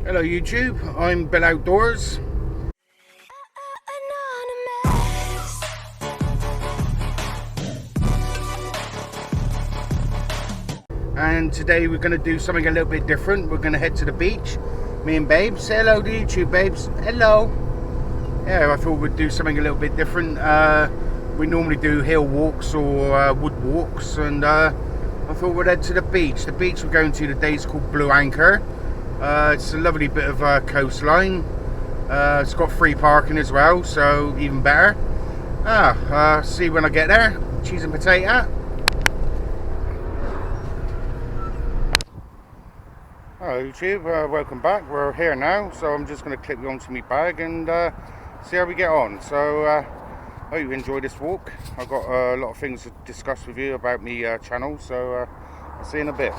Hello YouTube, I'm Billoutdoors. And today we're going to do something a little bit different. We're going to head to the beach. Me and Babes. Say hello to YouTube, Babes. Hello. Yeah, I thought we'd do something a little bit different. We normally do hill walks or wood walks, and I thought we'd head to the beach. The beach we're going to today is called Blue Anchor. It's a lovely bit of coastline. It's got free parking as well, so even better. See when I get there. Cheese and potato. Hello YouTube, welcome back. We're here now, so I'm just going to clip you onto my bag and see how we get on. So I hope you enjoy this walk. I've got a lot of things to discuss with you about my channel, so I'll see you in a bit.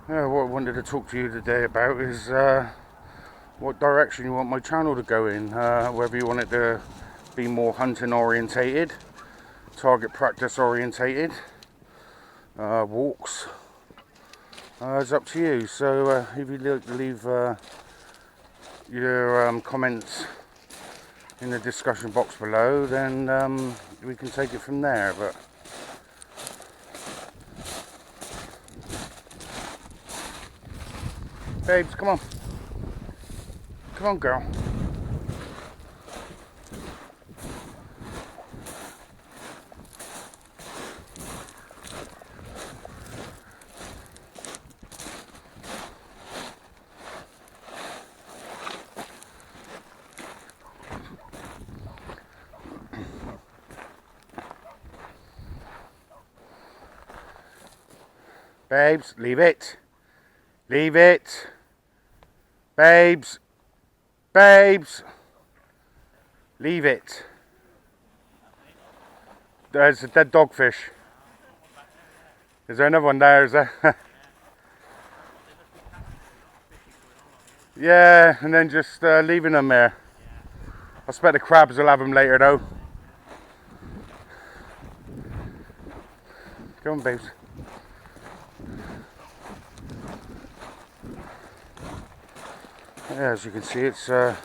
What I wanted to talk to you today about is what direction you want my channel to go in. Whether you want it to be more hunting orientated, target practice orientated, walks. It's up to you. So if you leave your comments in the discussion box below, then we can take it from there. But Babes, come on. Come on, girl. Babes, leave it. Leave it. Babes. Babes. Leave it. There's a dead dogfish. Is there another one there? Is there? Yeah, and then just leaving them there. I expect the crabs will have them later though. Go on, babes. Yeah, as you can see, it's a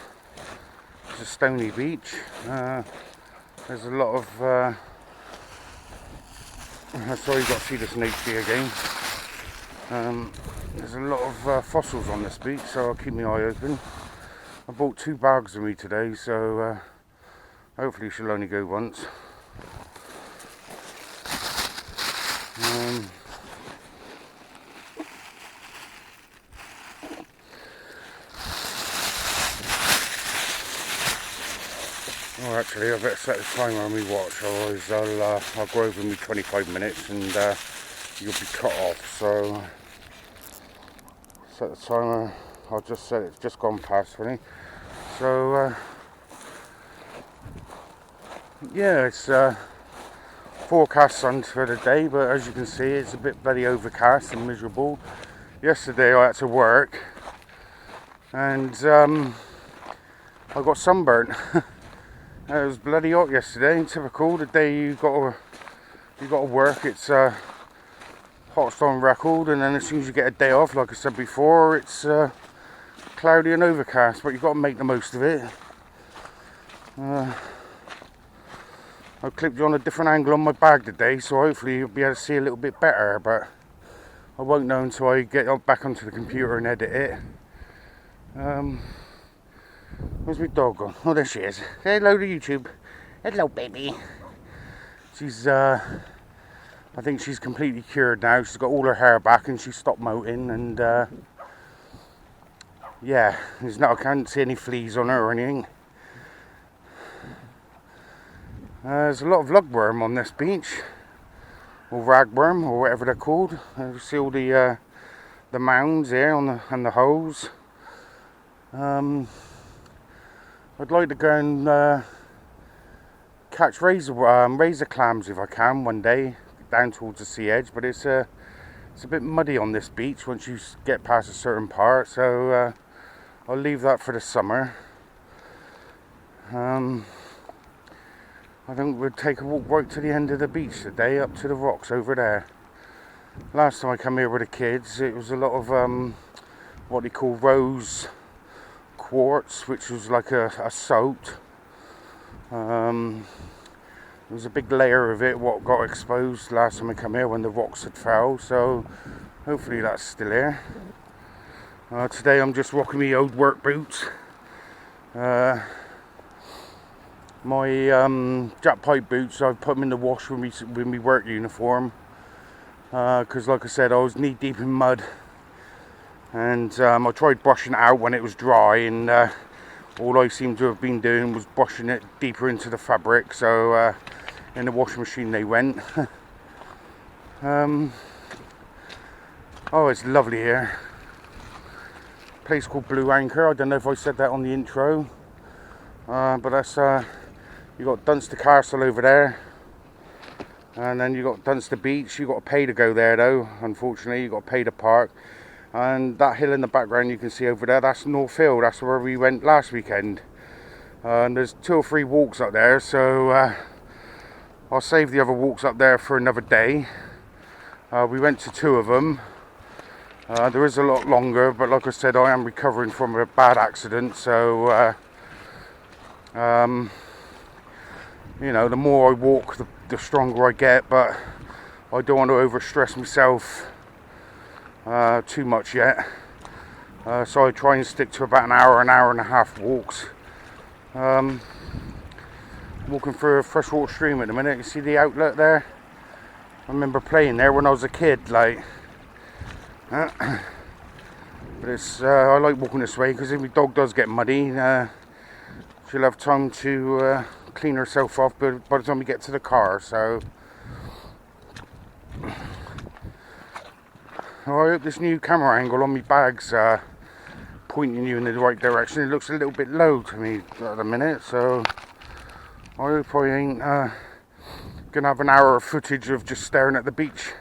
stony beach. There's a lot of sorry, you've got to see this in HD again. There's a lot of fossils on this beach, so I'll keep my eye open. I bought 2 bags with me today, so hopefully she'll only go once. Oh, actually, I better set the timer on my watch, otherwise I'll go over me 25 minutes and you'll be cut off. So set the timer. I'll just set it. It's just gone past 20. So yeah, it's forecast sun for the day, but as you can see, it's a bit bloody overcast and miserable. Yesterday I had to work and I got sunburnt. It was bloody hot yesterday. Typical. The day you got to work, it's hottest on record, and then as soon as you get a day off, like I said before, it's cloudy and overcast. But you've got to make the most of it. I clipped you on a different angle on my bag today, so hopefully you'll be able to see a little bit better. But I won't know until I get back onto the computer and edit it. Where's my dog gone? Oh, there she is. Say hello to YouTube. Hello, baby. She's, I think she's completely cured now. She's got all her hair back and she stopped molting. And, yeah, I can't see any fleas on her or anything. There's a lot of lugworm on this beach. Or ragworm, or whatever they're called. You see all the mounds here and the holes. I'd like to go and catch razor clams if I can one day down towards the sea edge, but it's It's a bit muddy on this beach once you get past a certain part, so I'll leave that for the summer. I think we'll take a walk right to the end of the beach today, up to the rocks over there. Last time I come here with the kids, it was a lot of what they call rose quartz, which was like a salt. There was a big layer of it what got exposed last time I come here when the rocks had fell, so hopefully that's still here. Today I'm just rocking my old work boots. My jack pipe boots, I've put them in the wash with my work uniform, because like I said, I was knee deep in mud, and I tried brushing it out when it was dry, and all I seemed to have been doing was brushing it deeper into the fabric, so in the washing machine they went. Oh, it's lovely here. Place called Blue Anchor. I don't know if I said that on the intro, but that's you got Dunster Castle over there, and then you got Dunster Beach. You got to pay to go there though, unfortunately. You got to pay to park. And that hill in the background you can see over there, that's North Hill. That's where we went last weekend. And there's 2 or 3 walks up there, so I'll save the other walks up there for another day. We went to 2 of them. There is a lot longer, but like I said, I am recovering from a bad accident, so you know, the more I walk, the stronger I get, but I don't want to overstress myself too much yet. So I try and stick to about an hour and a half walks. Walking through a freshwater stream at the minute. You see the outlet there? I remember playing there when I was a kid, like. But it's I like walking this way because if my dog does get muddy, she'll have time to clean herself off by the time we get to the car. So I hope this new camera angle on my bag's pointing you in the right direction. It looks a little bit low to me at the minute, so I hope I ain't gonna have an hour of footage of just staring at the beach.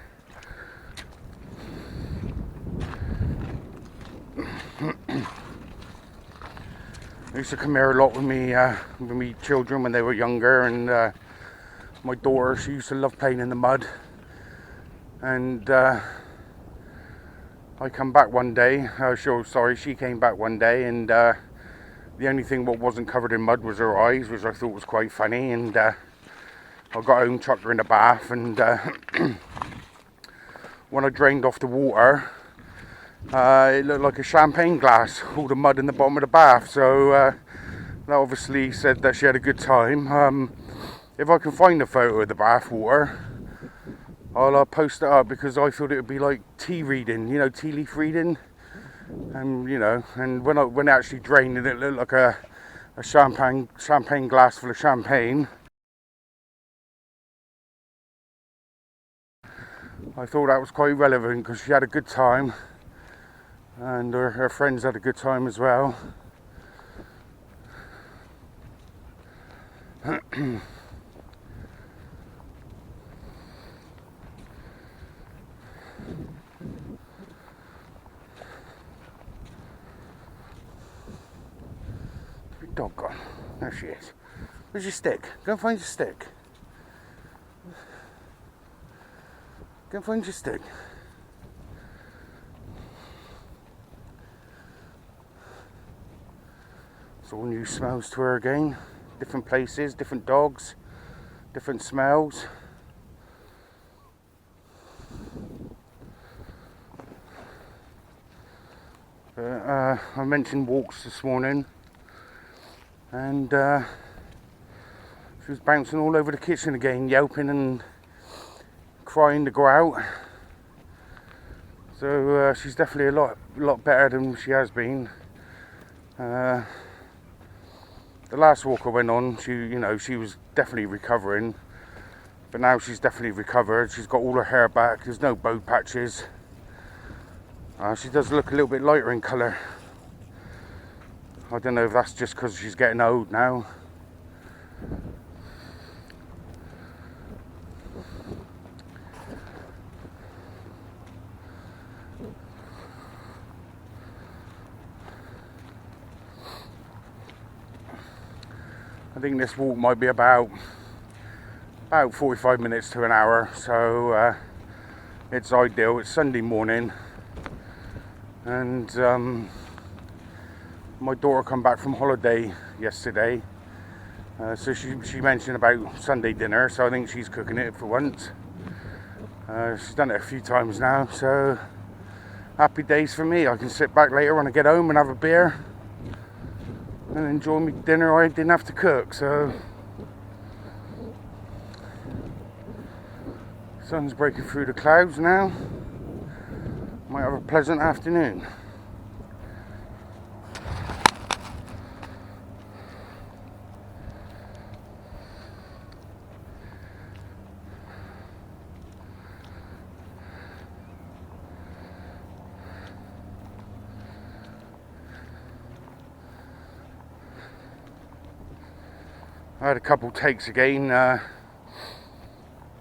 I used to come here a lot with me children when they were younger, and my daughter, she used to love playing in the mud. And I come back one day, she came back one day, and the only thing what wasn't covered in mud was her eyes, which I thought was quite funny. And I got home, chucked her in the bath, and when I drained off the water, it looked like a champagne glass, all the mud in the bottom of the bath. So that obviously said that she had a good time. If I can find a photo of the bath water, I'll post it up, because I thought it would be like tea reading, you know, tea leaf reading. And you know, and when it actually drained, it looked like a champagne glass full of champagne. I thought that was quite relevant because she had a good time. And her friends had a good time as well. Where's your dog gone? There she is. Where's your stick? Go and find your stick. Go and find your stick. It's all new smells to her again. Different places, different dogs, different smells. I mentioned walks this morning, and she was bouncing all over the kitchen again, yelping and crying to go out. So she's definitely a lot better than she has been. The last walk I went on, she was definitely recovering, but now she's definitely recovered. She's got all her hair back. There's no bow patches. She does look a little bit lighter in colour. I don't know if that's just because she's getting old now. I think this walk might be about 45 minutes to an hour, so it's ideal. It's Sunday morning, and my daughter come back from holiday yesterday, so she mentioned about Sunday dinner, so I think she's cooking it for once. She's done it a few times now, so happy days for me. I can sit back later when I get home and have a beer and enjoy my dinner I didn't have to cook. So sun's breaking through the clouds now. Might have a pleasant afternoon. I had a couple takes again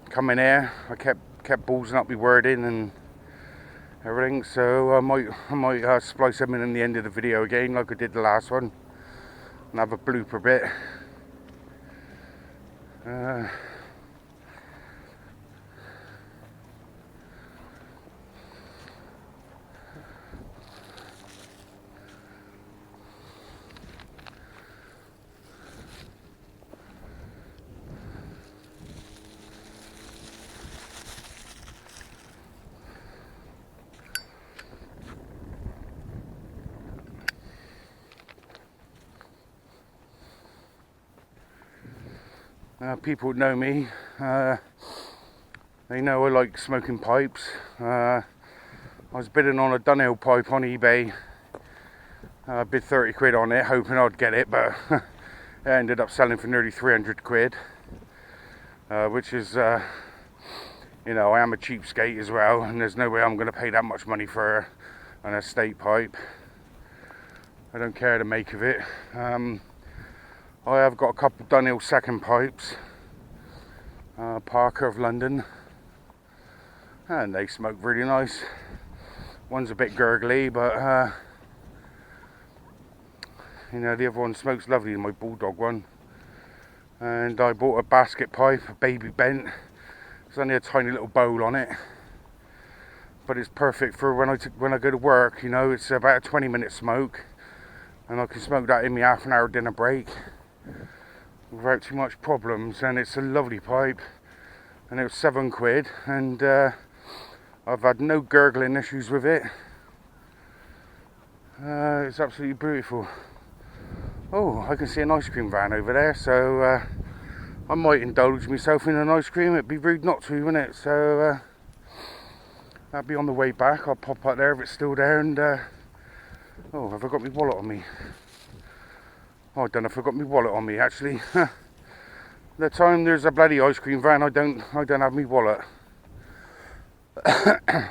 coming here. I kept ballsing up my wording and everything, so I might splice them in the end of the video again, like I did the last one, and have a blooper bit. People know me, they know I like smoking pipes. I was bidding on a Dunhill pipe on eBay. I bid 30 quid on it, hoping I'd get it, but it ended up selling for nearly 300 quid, which is, you know, I am a cheapskate as well, and there's no way I'm going to pay that much money for an estate pipe. I don't care the make of it. I have got a couple Dunhill second pipes, Parker of London, and they smoke really nice. One's a bit gurgly, but you know, the other one smokes lovely, my Bulldog one. And I bought a basket pipe, a baby bent. There's only a tiny little bowl on it, but it's perfect for when I go to work. You know, it's about a 20-minute smoke, and I can smoke that in my half an hour dinner break without too much problems. And it's a lovely pipe, and it was 7 quid, and I've had no gurgling issues with it. It's absolutely beautiful. Oh, I can see an ice cream van over there, so I might indulge myself in an ice cream. It'd be rude not to, wouldn't it? So that'll be on the way back. I'll pop up there if it's still there. And oh, have I got my wallet on me? Oh, I don't know if I got my wallet on me actually. The time there's a bloody ice cream van, I don't have my wallet. I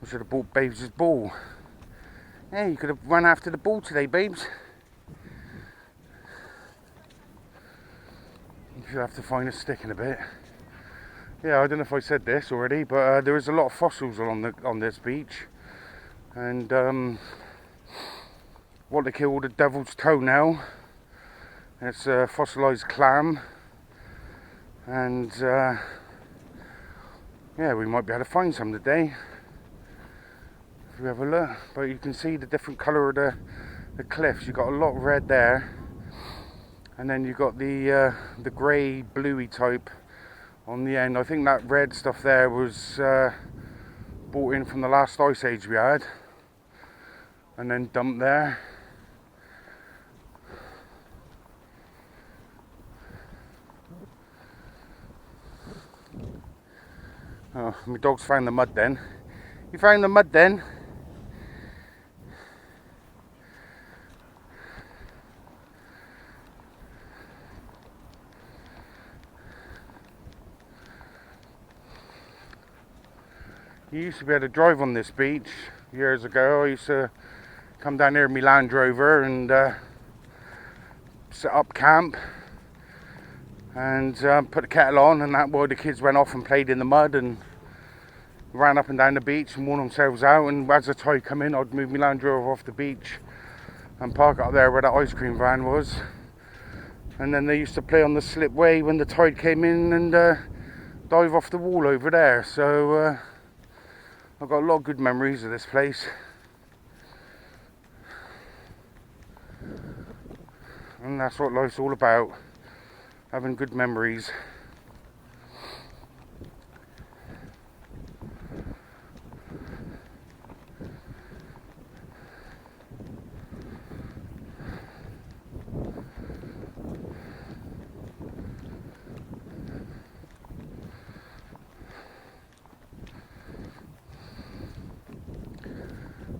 should have bought Babes' ball. Hey, you could have run after the ball today, Babes. You should have to find a stick in a bit. Yeah, I don't know if I said this already, but there is a lot of fossils on this beach, and what they call the devil's toenail. It's a fossilised clam, and yeah, we might be able to find some today if we have a look. But you can see the different colour of the cliffs. You've got a lot of red there, and then you've got the grey bluey type on the end. I think that red stuff there was brought in from the last ice age we had and then dumped there. Oh, my dog's found the mud then. You found the mud then? You used to be able to drive on this beach years ago. I used to come down here in my Land Rover and set up camp and put the kettle on, and that while the kids went off and played in the mud and ran up and down the beach and worn themselves out. And as the tide come in, I'd move my Land Rover off the beach and park up there where that ice cream van was. And then they used to play on the slipway when the tide came in and dive off the wall over there. So I've got a lot of good memories of this place. And that's what life's all about, having good memories.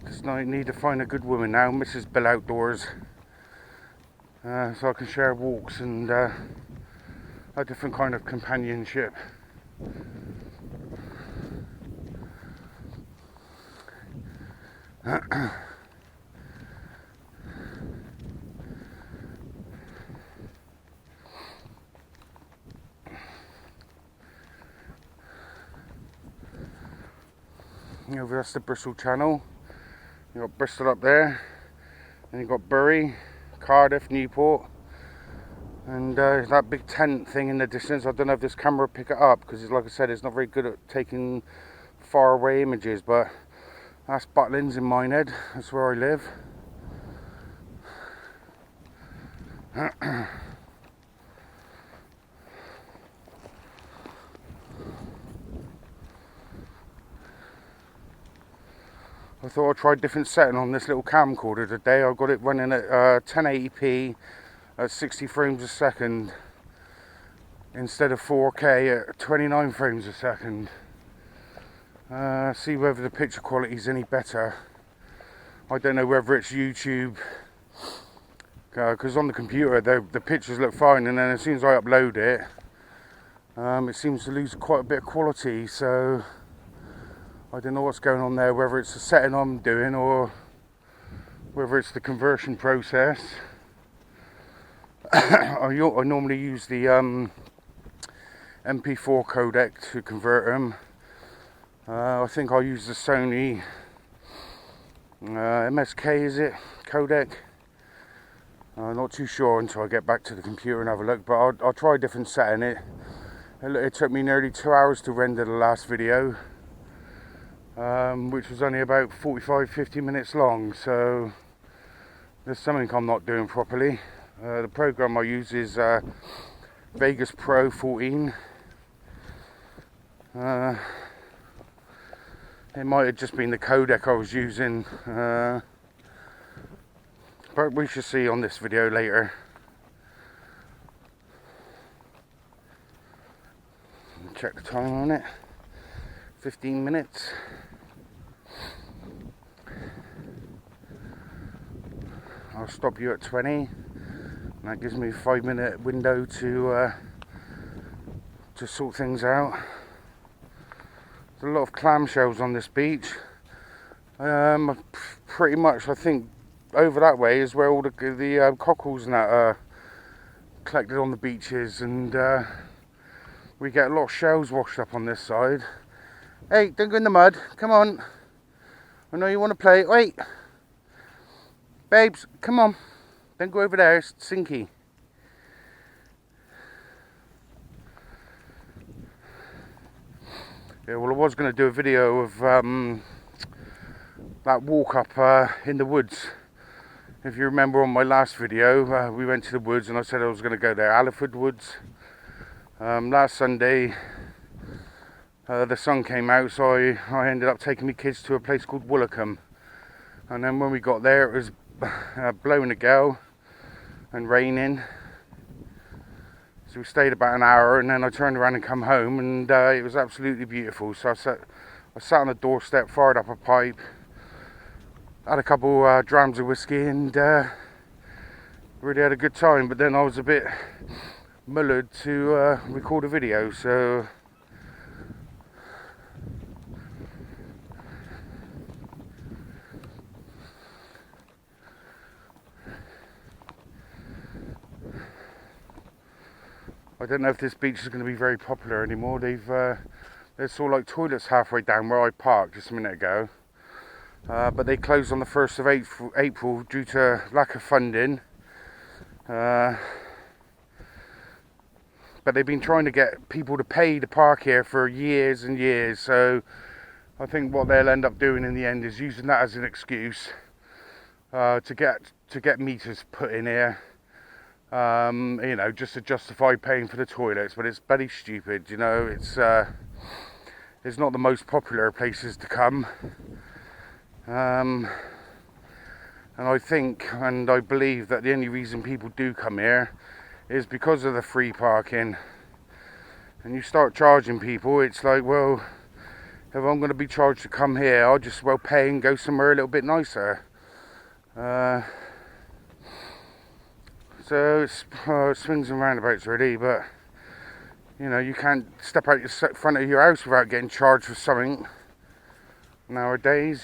Just need to find a good woman now, Mrs. Billoutdoors. So I can share walks and a different kind of companionship. Over that's the Bristol Channel. You got Bristol up there, and you got Bury, Cardiff, Newport, and that big tent thing in the distance. I don't know if this camera will pick it up because, like I said, it's not very good at taking far away images, but that's Butlins in Minehead. That's where I live. I thought I'd try a different setting on this little camcorder today. I've got it running at 1080p at 60 frames a second instead of 4K at 29 frames a second. See whether the picture quality is any better. I don't know whether it's YouTube, because on the computer the pictures look fine, and then as soon as I upload it, it seems to lose quite a bit of quality. So I don't know what's going on there, whether it's the setting I'm doing or whether it's the conversion process. I normally use the MP4 codec to convert them. I think I'll use the Sony MSK, is it? Codec? Not too sure until I get back to the computer and have a look, but I'll try a different setting. It took me nearly 2 hours to render the last video. Which was only about 45-50 minutes long, so there's something I'm not doing properly. The program I use is Vegas Pro 14. It might have just been the codec I was using, but we shall see on this video later. Check the time on it. 15 minutes. I'll stop you at 20, and that gives me a 5-minute window to sort things out. There's a lot of clamshells on this beach. Pretty much, I think over that way is where all the cockles and that are collected on the beaches, and we get a lot of shells washed up on this side. Hey, don't go in the mud. Come on. I know you want to play. Wait. Babes, come on. Don't go over there. It's sinky. Yeah, well, I was going to do a video of that walk up in the woods. If you remember on my last video, we went to the woods and I said I was going to go there. Alliford Woods. Last Sunday, the sun came out, so I ended up taking my kids to a place called Woolacombe. And then when we got there, it was blowing a gale and raining. So we stayed about an hour, and then I turned around and come home, and it was absolutely beautiful. So I sat on the doorstep, fired up a pipe, had a couple drams of whiskey, and really had a good time. But then I was a bit mullered to record a video, so I don't know if this beach is going to be very popular anymore. There's sort of like toilets halfway down where I parked just a minute ago. but they closed on the 1st of April due to lack of funding. But they've been trying to get people to pay to park here for years and years, so I think what they'll end up doing in the end is using that as an excuse to get meters put in here, just to justify paying for the toilets. But it's bloody stupid, it's not the most popular places to come, and I think and I believe that the only reason people do come here is because of the free parking. And you start charging people, it's like, well, if I'm going to be charged to come here, I'll just well pay and go somewhere a little bit nicer. So it's swings and roundabouts really, but you can't step out the front of your house without getting charged for something nowadays.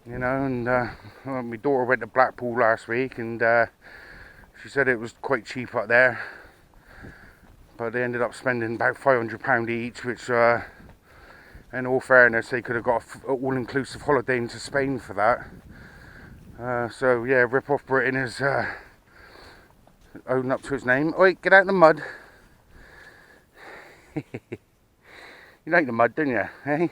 And my daughter went to Blackpool last week, and she said it was quite cheap up there, but they ended up spending about £500 each, which in all fairness they could have got an all-inclusive holiday into Spain for that. So yeah, Rip Off Britain is owning up to its name. Oi, get out of the mud. You like the mud, don't you, eh?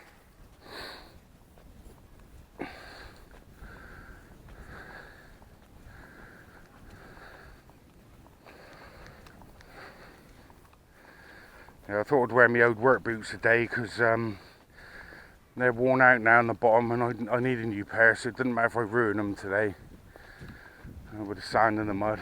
Yeah, I thought I'd wear my old work boots today because they're worn out now on the bottom, and I need a new pair, so it doesn't matter if I ruin them today with the sand and the mud.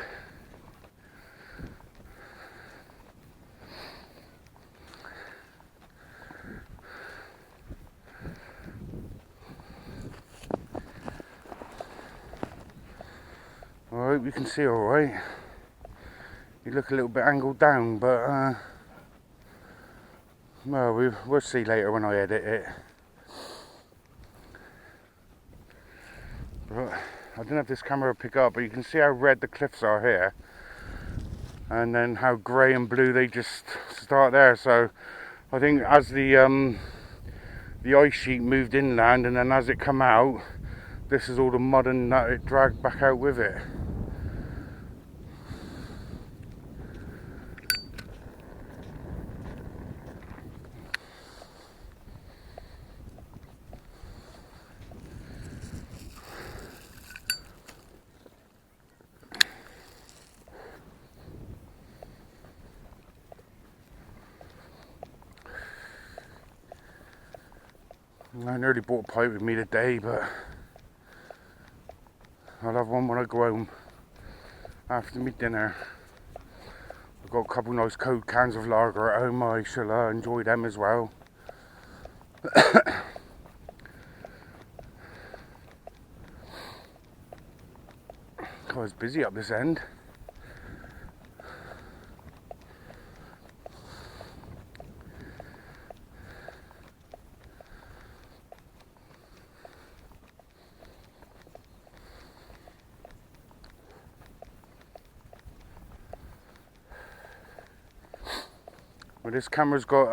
I hope you can see alright. You look a little bit angled down, but well, we'll see later when I edit it. But I don't know if this camera will pick up, but you can see how red the cliffs are here, and then how grey and blue they just start there. So I think as the ice sheet moved inland, and then as it come out, this is all the mud and that it dragged back out with it. I nearly bought a pipe with me today, but I'll have one when I go home after my dinner. I've got a couple nice cold cans of lager at home. I shall enjoy them as well. I was busy up this end. Well, this camera's got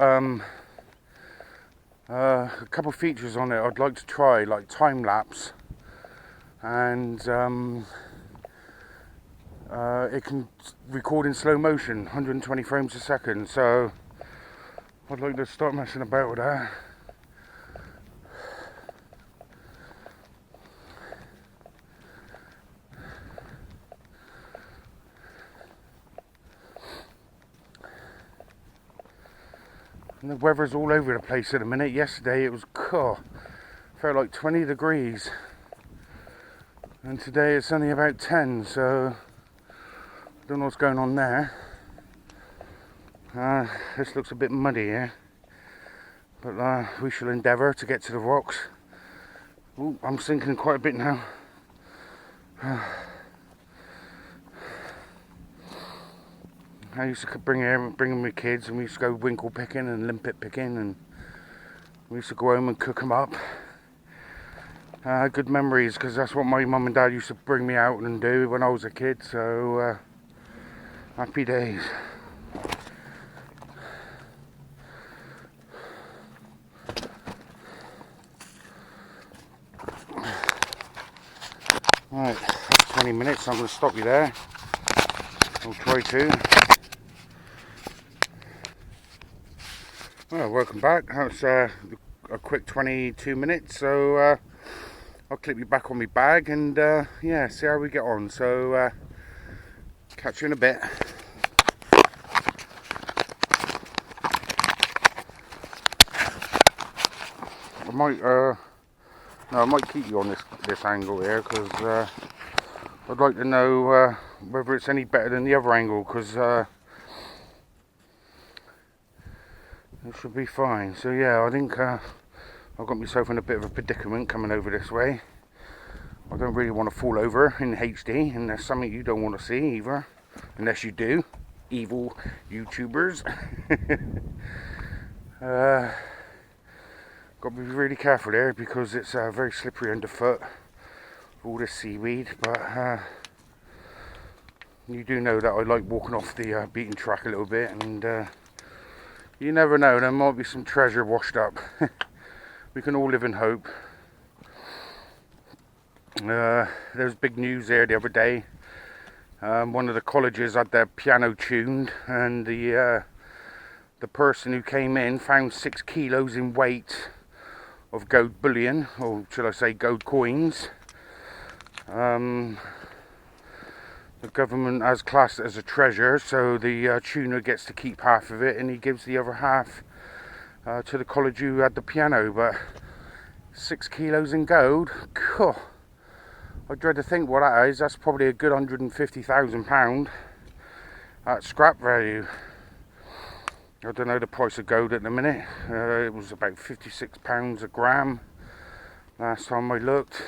a couple features on it I'd like to try, like time lapse, and it can record in slow motion, 120 frames a second. So I'd like to start messing about with that. And the weather's all over the place at the minute. Yesterday it was felt like 20 degrees, and today it's only about 10, so I don't know what's going on there. This looks a bit muddy here, but we shall endeavour to get to the rocks. Ooh, I'm sinking quite a bit now. I used to bring my kids, and we used to go winkle picking and limpet picking, and we used to go home and cook them up. Good memories, because that's what my mum and dad used to bring me out and do when I was a kid, so happy days. 20 minutes. I'm going to stop you there. I'll try to. Well, welcome back. That's a quick 22 minutes. So I'll clip you back on my bag and yeah, see how we get on. So catch you in a bit. I might keep you on this angle here because I'd like to know whether it's any better than the other angle, because it should be fine. So yeah, I think I've got myself in a bit of a predicament coming over this way. I don't really want to fall over in HD, and that's something you don't want to see either, unless you do, evil YouTubers. Got to be really careful there because it's very slippery underfoot, all this seaweed. But you do know that I like walking off the beaten track a little bit, and you never know, there might be some treasure washed up. We can all live in hope. There was big news there the other day. One of the colleges had their piano tuned, and the person who came in found 6 kilos in weight of gold bullion, or should I say gold coins. The government has classed it as a treasure, so the tuner gets to keep half of it, and he gives the other half to the college who had the piano. But 6 kilos in gold, cool. I dread to think what that is. That's probably a good £150,000 at scrap value. I don't know the price of gold at the minute. It was about £56 a gram last time I looked.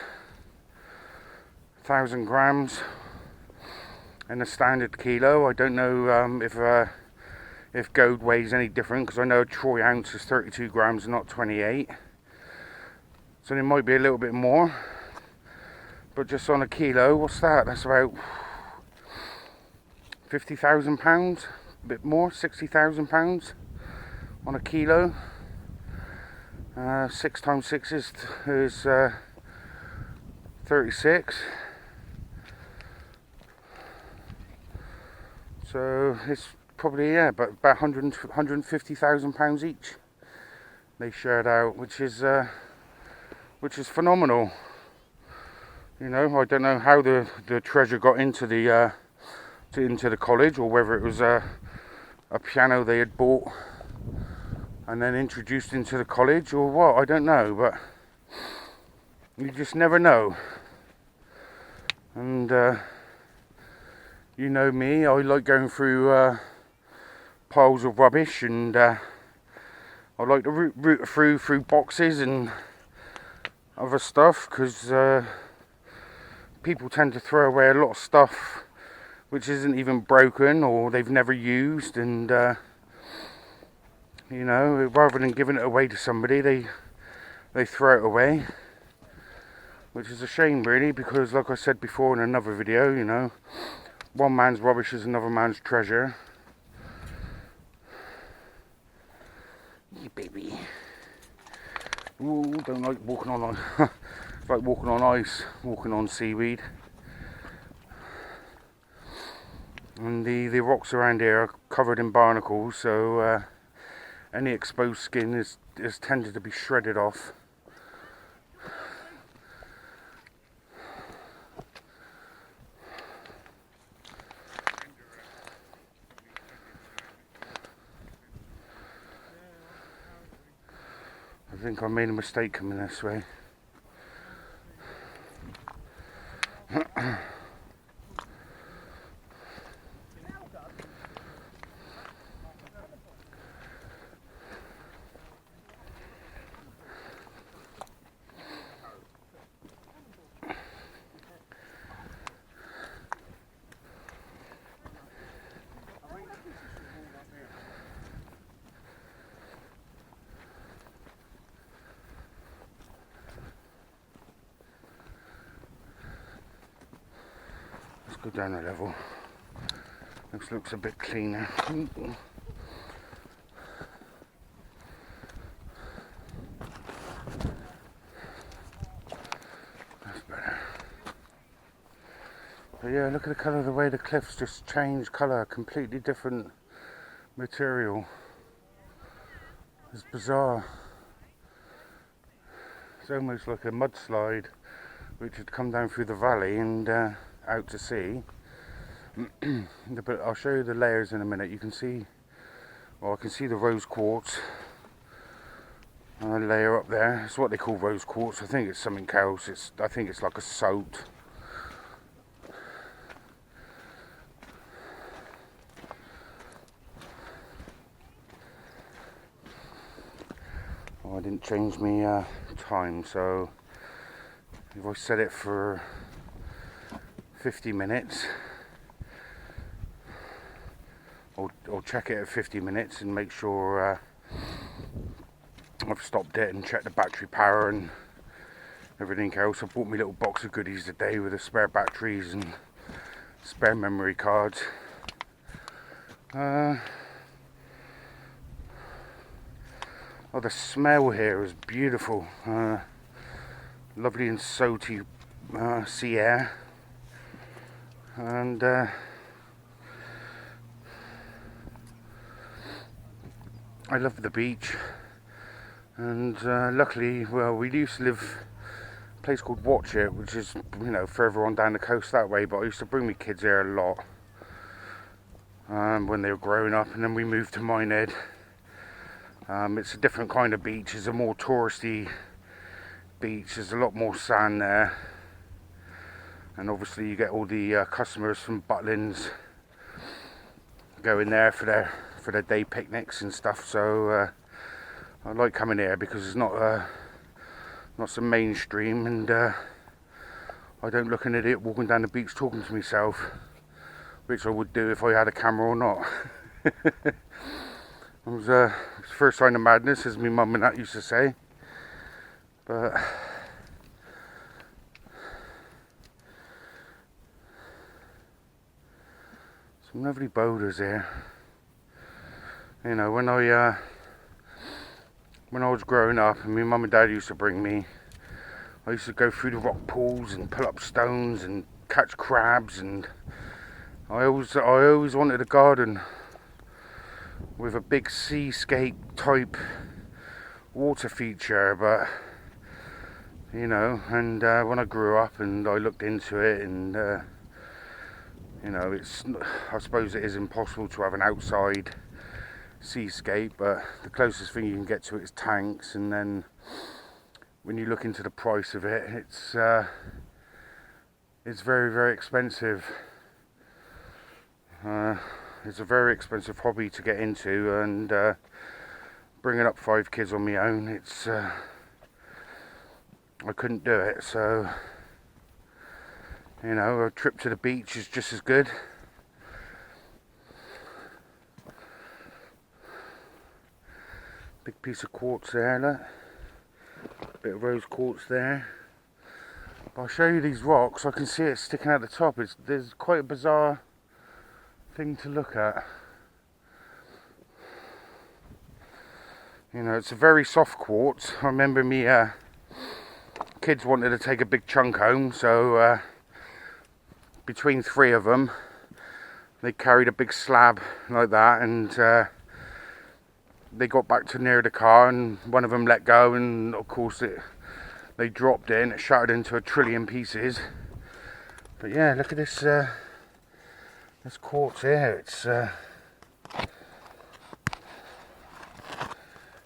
1,000 grams in a standard kilo. I don't know if gold weighs any different, because I know a troy ounce is 32 grams, not 28. So it might be a little bit more. But just on a kilo, what's that? That's about £50,000. A bit more, £60,000 on a kilo. 6 times 6 is 36. So it's probably, yeah, but about £150,000 each they shared out, which is phenomenal. You know, I don't know how the treasure got into the college, or whether it was a piano they had bought and then introduced into the college, or what, I don't know, but you just never know. And you know me, I like going through piles of rubbish, and I like to root through boxes and other stuff, because people tend to throw away a lot of stuff which isn't even broken, or they've never used, and you know, rather than giving it away to somebody, they throw it away, which is a shame really, because like I said before in another video, you know, one man's rubbish is another man's treasure. Yeah, baby. Ooh, don't like walking on ice. It's like walking on ice, walking on seaweed. And the rocks around here are covered in barnacles, so any exposed skin is tended to be shredded off. I think I made a mistake coming this way. Go down a level. This looks a bit cleaner. That's better. But yeah, look at the colour, the way the cliffs just change colour, completely different material. It's bizarre. It's almost like a mudslide which had come down through the valley and out to sea. But I'll show you the layers in a minute. You can see, well, I can see the rose quartz layer up there. It's what they call rose quartz. I think it's something else. I think it's like a salt. Oh, I didn't change my time, so if I set it for 50 minutes, I'll check it at 50 minutes and make sure I've stopped it and checked the battery power and everything else. I bought me little box of goodies today with the spare batteries and spare memory cards. Oh, the smell here is beautiful. Lovely and salty sea air. And I love the beach. And luckily, well, we used to live a place called Watchet, which is, you know, further on down the coast that way, but I used to bring my kids here a lot when they were growing up, and then we moved to Minehead. It's a different kind of beach. It's a more touristy beach. There's a lot more sand there, and obviously you get all the customers from Butlins going there for their day picnics and stuff. So I like coming here because it's not so mainstream, and I don't look an idiot walking down the beach talking to myself, which I would do if I had a camera or not. It was the first sign of madness, as my mum and that used to say. But some lovely boulders here. You know, when I was growing up and my mum and dad used to bring me, I used to go through the rock pools and pull up stones and catch crabs, and I always wanted a garden with a big seascape type water feature. But you know, and when I grew up and I looked into it, and you know, I suppose it is impossible to have an outside seascape, but the closest thing you can get to it is tanks. And then when you look into the price of it, it's very, very expensive. It's a very expensive hobby to get into, and bringing up 5 kids on my own, it's I couldn't do it. So you know, a trip to the beach is just as good. Big piece of quartz there, look. Bit of rose quartz there. But I'll show you these rocks. I can see it sticking out the top. There's quite a bizarre thing to look at. You know, it's a very soft quartz. I remember me kids wanted to take a big chunk home, so between 3 of them, they carried a big slab like that, and they got back to near the car, and one of them let go, and of course they dropped it and it shattered into a trillion pieces. But yeah, look at this quartz here.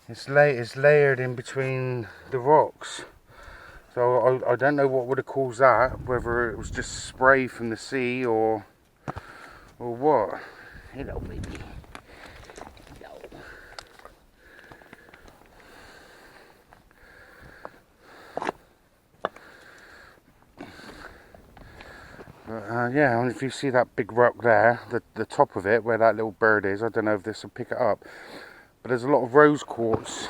It's layered in between the rocks. So I don't know what would have caused that, whether it was just spray from the sea or what. Hello, baby. Hello. But yeah, and if you see that big rock there, the top of it, where that little bird is, I don't know if this will pick it up, but there's a lot of rose quartz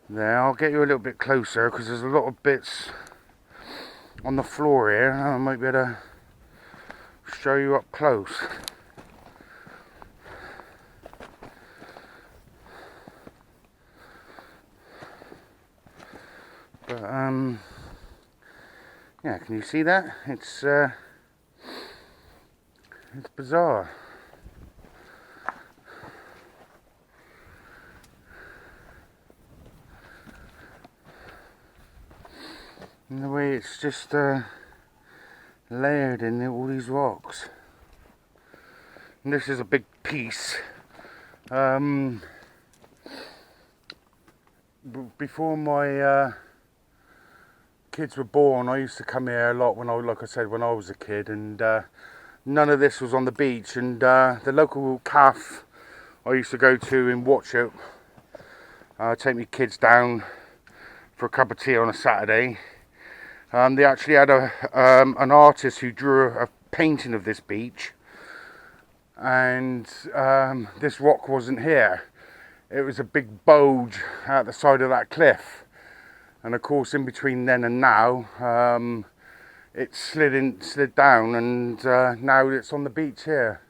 there. I'll get you a little bit closer because there's a lot of bits on the floor here. I might be able to show you up close. But yeah, can you see that? It's It's bizarre. And the way it's just layered in all these rocks. And this is a big piece. Before my kids were born, I used to come here a lot when like I said, when I was a kid, and none of this was on the beach. And the local cafe I used to go to in Watchet, take my kids down for a cup of tea on a Saturday. They actually had an artist who drew a painting of this beach, and this rock wasn't here. It was a big bulge at the side of that cliff, and of course in between then and now it slid down, and now it's on the beach here.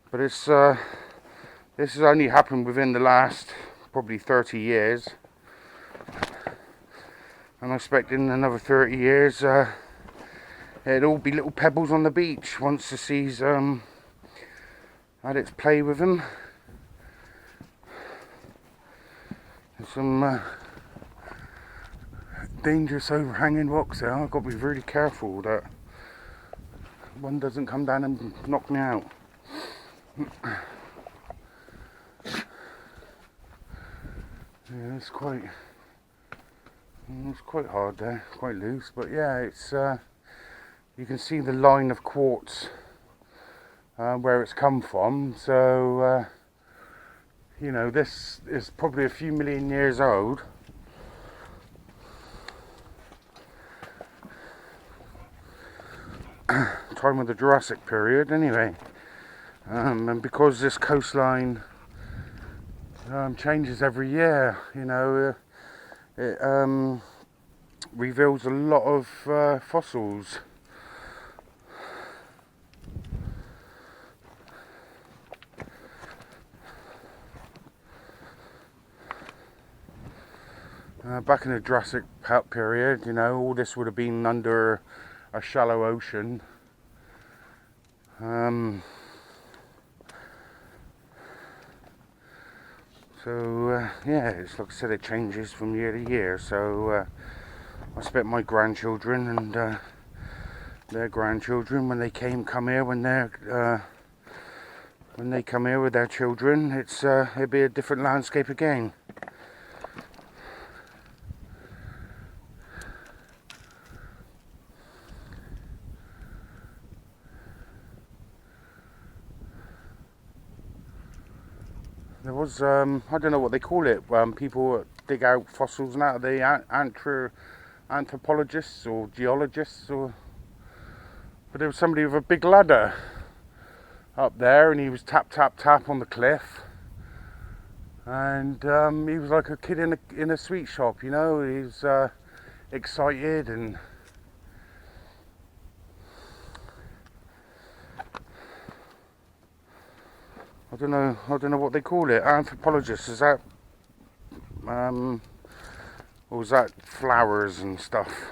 But this has only happened within the last probably 30 years. And I expect in another 30 years it'll all be little pebbles on the beach once the sea's had its play with them. There's some dangerous overhanging rocks there. I've got to be really careful that one doesn't come down and knock me out. Yeah, it's quite hard there, quite loose, but yeah, it's you can see the line of quartz where it's come from. So you know, this is probably a few million years old. Time of the Jurassic period, anyway. And because this coastline changes every year, you know. It reveals a lot of fossils. Back in the Jurassic period, you know, all this would have been under a shallow ocean. So yeah, it's like I said, it changes from year to year. So I expect my grandchildren and their grandchildren, when they come here, when they come here with their children, it'll be a different landscape again. There was, I don't know what they call it, people dig out fossils now, the anthropologists or geologists, but there was somebody with a big ladder up there, and he was tap on the cliff, and he was like a kid in a sweet shop, you know. He was excited, and I don't know what they call it. Anthropologists, is that or was that flowers and stuff?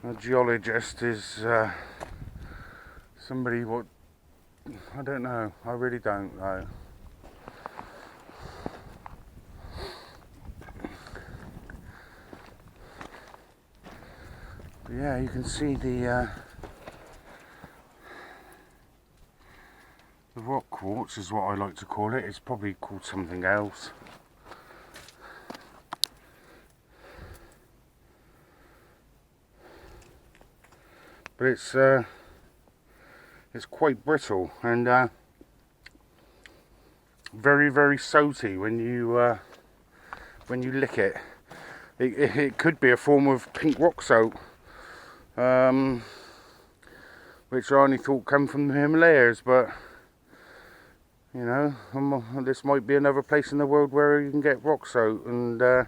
A geologist is somebody, what, I don't know, I really don't know. But yeah, you can see the rock quartz is what I like to call it. It's probably called something else. But it's quite brittle and very, very salty when you lick it. It could be a form of pink rock salt, which I only thought come from the Himalayas, but you know, this might be another place in the world where you can get rock salt, and but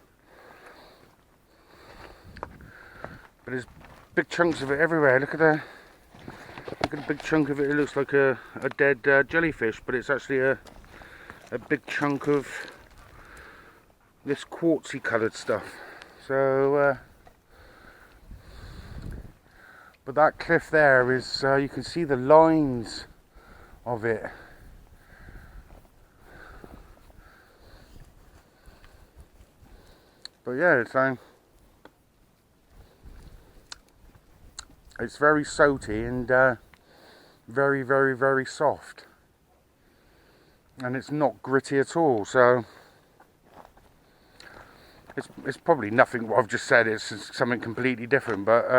there's big chunks of it everywhere. Look at the big chunk of it. It looks like a dead jellyfish, but it's actually a big chunk of this quartzy coloured stuff. So But that cliff there is, you can see the lines of it. But yeah, it's very salty and very, very, very soft. And it's not gritty at all, so it's probably nothing what I've just said. It's something completely different, but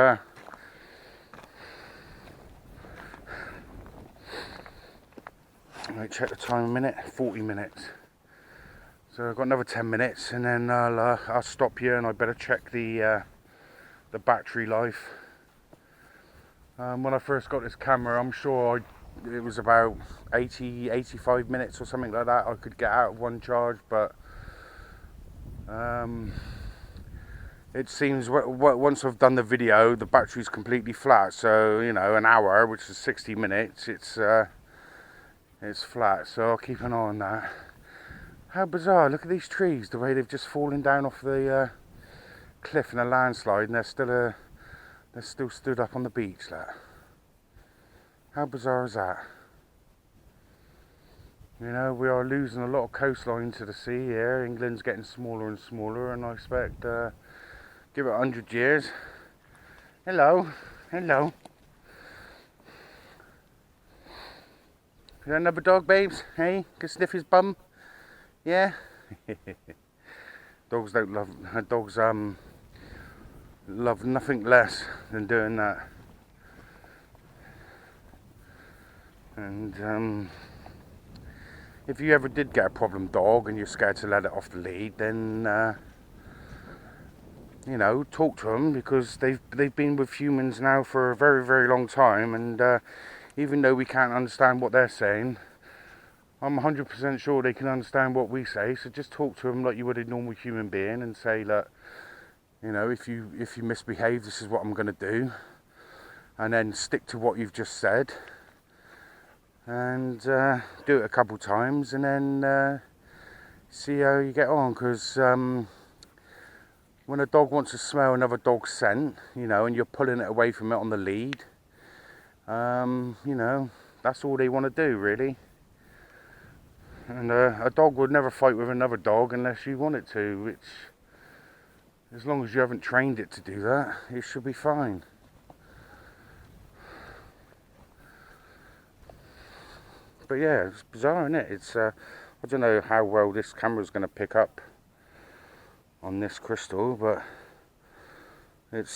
let me check the time a minute. 40 minutes. So I've got another 10 minutes, and then I'll stop here, and I better check the battery life. When I first got this camera, I'm sure it was about 85 minutes or something like that I could get out of one charge, but it seems once I've done the video, the battery's completely flat. So you know, an hour, which is 60 minutes, it's flat. So I'll keep an eye on that. How bizarre! Look at these trees, the way they've just fallen down off the cliff in a landslide, and they're still stood up on the beach. Like, how bizarre is that? You know, we are losing a lot of coastline to the sea here. England's getting smaller and smaller, and I expect, give it 100 years. Hello, hello. You got another dog, babes? Hey, can sniff his bum? Yeah. Dogs love nothing less than doing that. And if you ever did get a problem dog and you're scared to let it off the lead, then you know, talk to them, because they've been with humans now for a very, very long time, and even though we can't understand what they're saying, I'm 100% sure they can understand what we say. So just talk to them like you would a normal human being, and say, look, you know, if you misbehave, this is what I'm going to do, and then stick to what you've just said, and do it a couple times, and then see how you get on. Because when a dog wants to smell another dog's scent, you know, and you're pulling it away from it on the lead, you know, that's all they want to do, really. And a dog would never fight with another dog unless you want it to, which, as long as you haven't trained it to do that, it should be fine. But yeah, it's bizarre, isn't it? It's I don't know how well this camera's going to pick up on this crystal, but it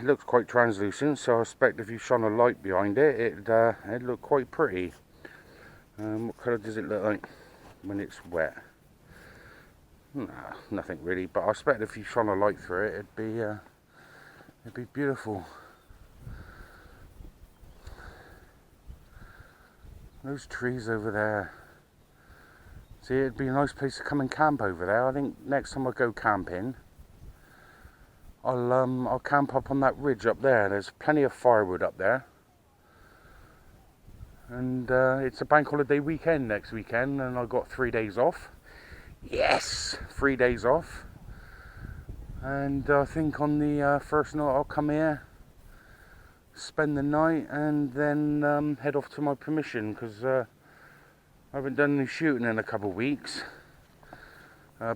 looks quite translucent, so I expect if you shone a light behind it, it'd look quite pretty. What colour does it look like when it's wet? Nah, nothing really, but I expect if you shone a light through it, it'd be beautiful. Those trees over there. See, it'd be a nice place to come and camp over there. I think next time I go camping, I'll camp up on that ridge up there. There's plenty of firewood up there. And it's a bank holiday weekend next weekend, and I've got 3 days off. Yes, 3 days off. And I think on the first night I'll come here, spend the night, and then head off to my permission, because I haven't done any shooting in a couple of weeks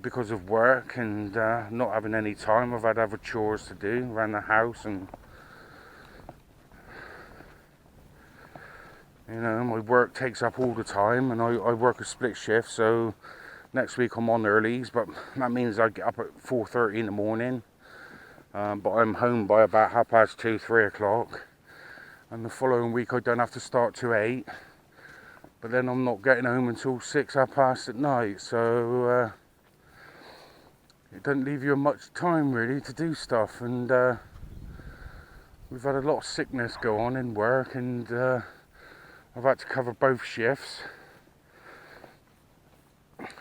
because of work and not having any time. I've had other chores to do around the house, and you know, my work takes up all the time, and I work a split shift, so next week I'm on earlies, but that means I get up at 4:30 in the morning, but I'm home by about 2:30, 3 o'clock, and the following week I don't have to start till 8, but then I'm not getting home until 6, 6:30 at night, so it doesn't leave you much time really to do stuff. And we've had a lot of sickness go on in work, and I've had to cover both shifts,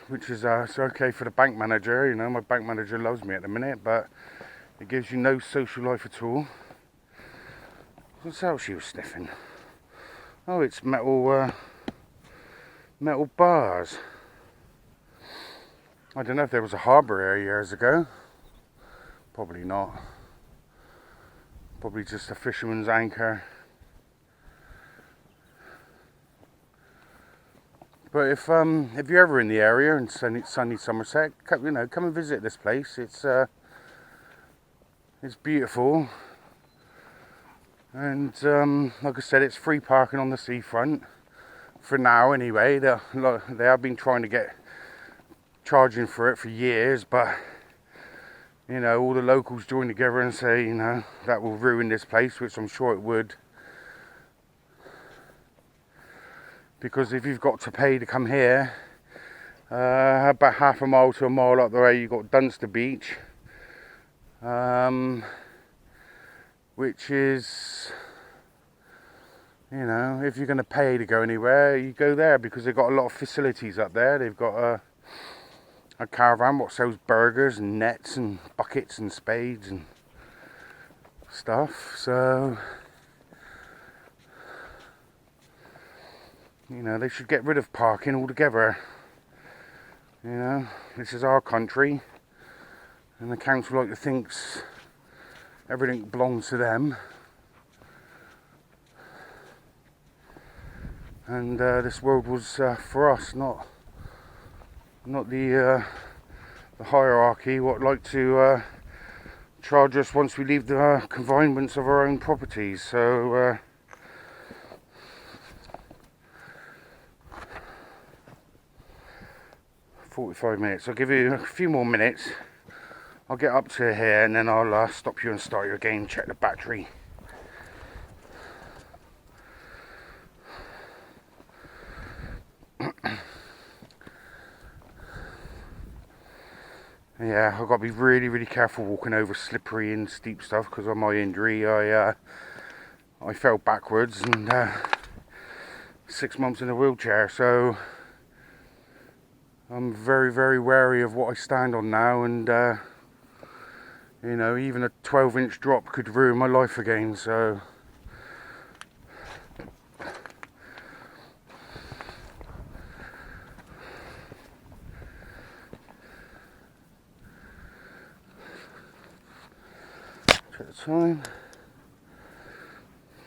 which is it's okay for the bank manager. You know, my bank manager loves me at the minute, but it gives you no social life at all. What's else she was sniffing? Oh, it's metal bars. I don't know if there was a harbour here years ago. Probably not. Probably just a fisherman's anchor. But if you're ever in the area in sunny Somerset, come and visit this place. It's beautiful, and like I said, it's free parking on the seafront for now. Anyway, they have been trying to get charging for it for years, but all the locals join together and say that will ruin this place, which I'm sure it would. Because if you've got to pay to come here, about half a mile to a mile up the way, you've got Dunster Beach, which is, if you're going to pay to go anywhere, you go there because they've got a lot of facilities up there. They've got a caravan what sells burgers and nets and buckets and spades and stuff. So they should get rid of parking altogether. This is our country, and the council like to thinks everything belongs to them. And this world was for us, not the hierarchy what like to charge us once we leave the confinements of our own properties. So 45 minutes. I'll give you a few more minutes. I'll get up to here and then I'll stop you and start you again, check the battery. Yeah, I've got to be really, really careful walking over slippery and steep stuff because of my injury. I fell backwards and 6 months in a wheelchair, so I'm very, very wary of what I stand on now, and even a 12-inch drop could ruin my life again. So check the time.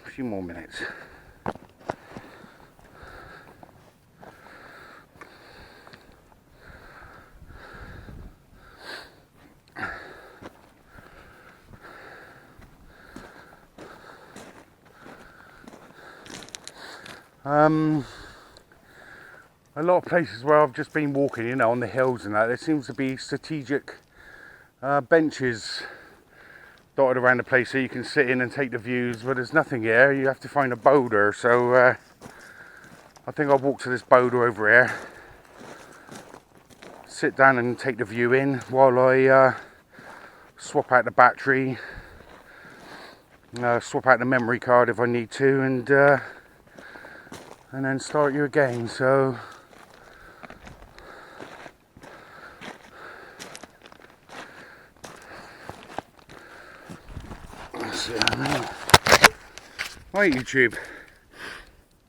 A few more minutes. A lot of places where I've just been walking, on the hills and that, there seems to be strategic benches dotted around the place so you can sit in and take the views, but there's nothing here. You have to find a boulder, so I think I'll walk to this boulder over here, sit down and take the view in while I swap out the battery, swap out the memory card if I need to, and then start you again. So right, YouTube,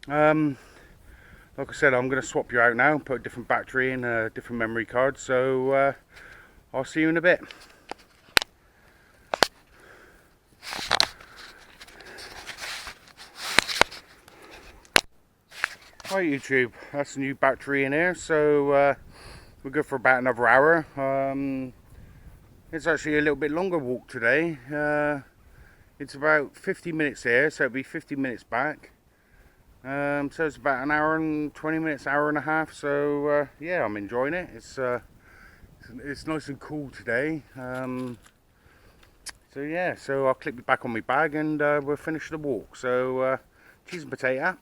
like I said, I'm going to swap you out now, put a different battery in, a different memory card, so I'll see you in a bit. Hi YouTube, that's a new battery in here, so we're good for about another hour. It's actually a little bit longer walk today. It's about 50 minutes here, so it'll be 50 minutes back. So it's about an hour and 20 minutes, hour and a half. So yeah, I'm enjoying it. It's nice and cool today. So yeah, so I'll clip it back on my bag and we'll finish the walk. So cheese and potato.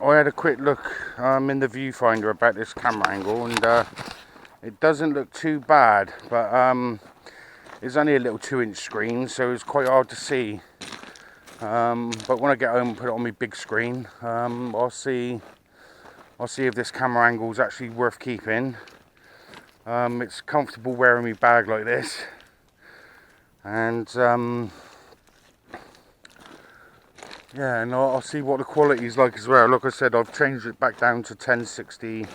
I had a quick look in the viewfinder about this camera angle, and it doesn't look too bad, but it's only a little 2-inch screen, so it's quite hard to see. But when I get home and put it on my big screen, I'll see if this camera angle is actually worth keeping. It's comfortable wearing my bag like this, and yeah, and I'll see what the quality is like as well. Like I said, I've changed it back down to 1060,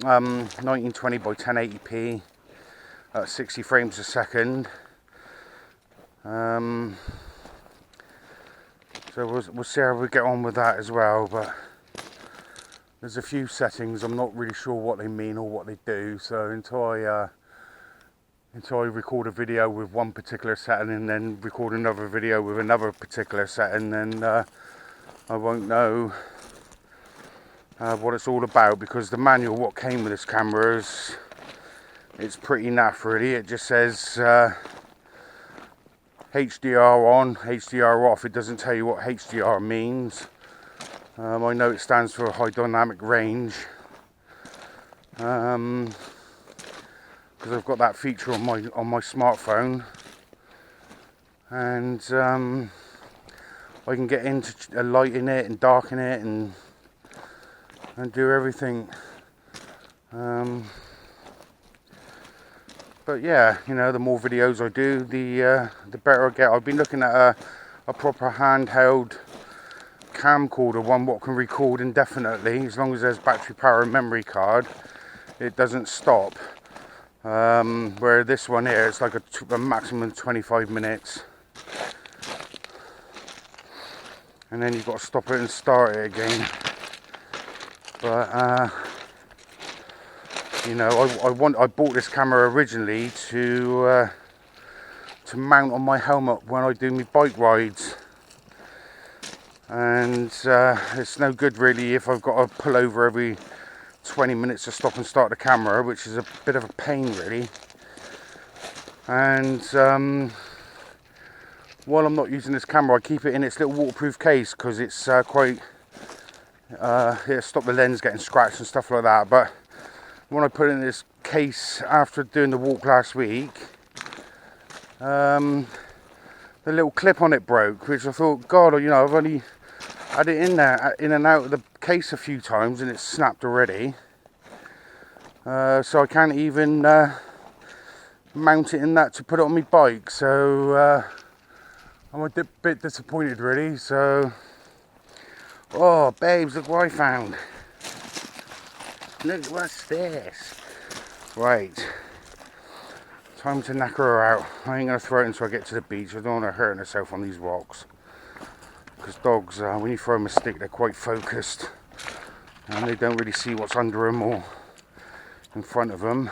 1920 by 1080p at 60 frames a second. So we'll see how we get on with that as well. But there's a few settings I'm not really sure what they mean or what they do. So until I record a video with one particular setting and then record another video with another particular setting, then I won't know what it's all about, because the manual what came with this camera it's pretty naff really. It just says HDR on, HDR off. It doesn't tell you what HDR means. I know it stands for high dynamic range, because I've got that feature on my smartphone, and I can get into lighten it and darken it and do everything. But yeah, you know, the more videos I do, the better I get. I've been looking at a proper handheld camcorder, one what can record indefinitely as long as there's battery power and memory card. It doesn't stop. Where this one here, it's like a maximum 25 minutes. And then you've got to stop it and start it again. But you know, I bought this camera originally to mount on my helmet when I do my bike rides, and it's no good really if I've got to pull over every 20 minutes to stop and start the camera, which is a bit of a pain really. And while I'm not using this camera, I keep it in its little waterproof case, because it's quite it'll stop the lens getting scratched and stuff like that. But when I put it in this case after doing the walk last week, the little clip on it broke, which I thought, God, you know, I've only had it in there, in and out of the case a few times, and it's snapped already. So I can't even mount it in that to put it on my bike. So I'm a bit disappointed really. So, oh babes, look what I found. Look, what's this? Right, time to knacker her out. I ain't gonna throw it until I get to the beach. I don't want her hurting herself on these rocks, because dogs, when you throw them a stick, they're quite focused and they don't really see what's under them or in front of them.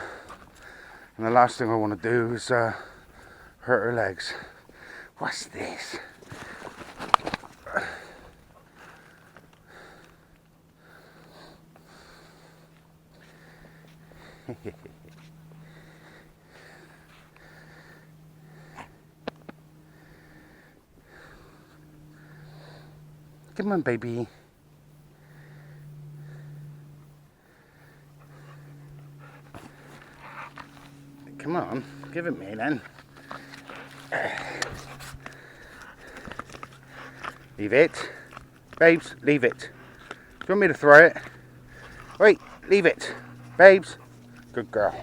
And the last thing I want to do is hurt her legs. What's this? Come on, baby. Come on, give it me then. Leave it. Babes, leave it. Do you want me to throw it? Wait, leave it. Babes. Good girl.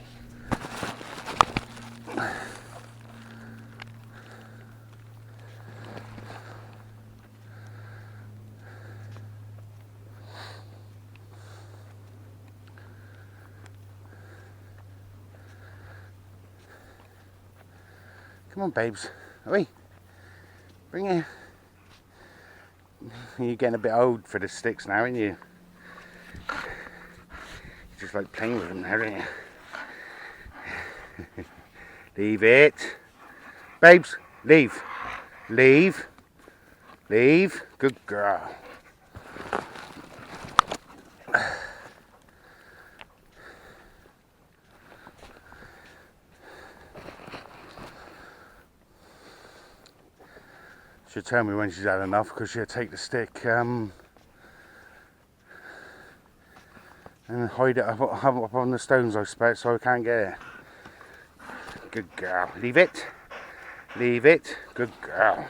Come on, babes. Oi. Bring it. You're getting a bit old for the sticks now, aren't you? You just like playing with them now, don't you? Leave it. Babes, leave. Leave. Leave. Good girl. She'll tell me when she's had enough, because she'll take the stick and hide it up on the stones, I expect, so I can't get it. Good girl. Leave it. Leave it. Good girl.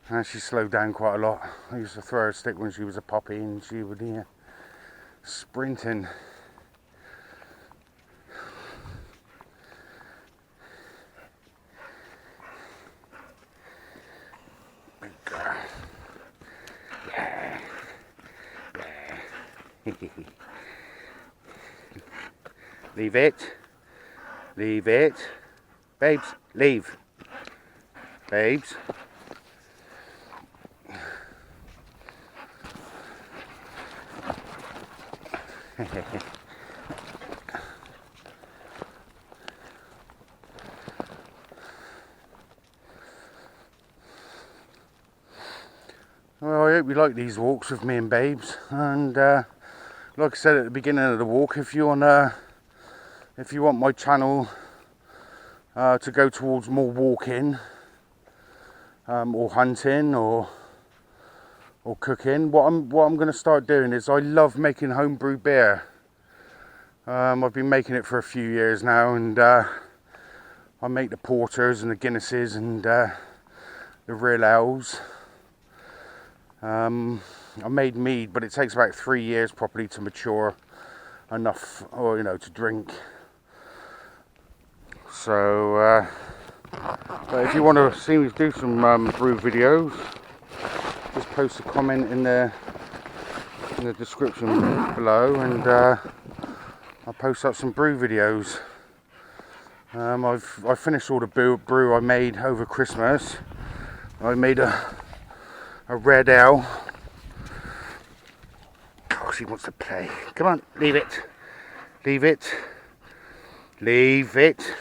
And she slowed down quite a lot. I used to throw her a stick when she was a puppy, and she would sprinting. Leave it. Leave it. Babes, leave. Babes. Well, I hope you like these walks with me and Babes, and like I said at the beginning of the walk, if you want my channel to go towards more walking, or hunting, or cooking, what I'm going to start doing is I love making homebrew beer. I've been making it for a few years now, and I make the porters and the Guinnesses and the real ales. I made mead, but it takes about 3 years properly to mature enough, or to drink. So, but if you want to see me do some brew videos, just post a comment in the description below, and I'll post up some brew videos. I finished all the brew I made over Christmas. I made a red ale. Gosh, he wants to play. Come on, leave it. Leave it. Leave it.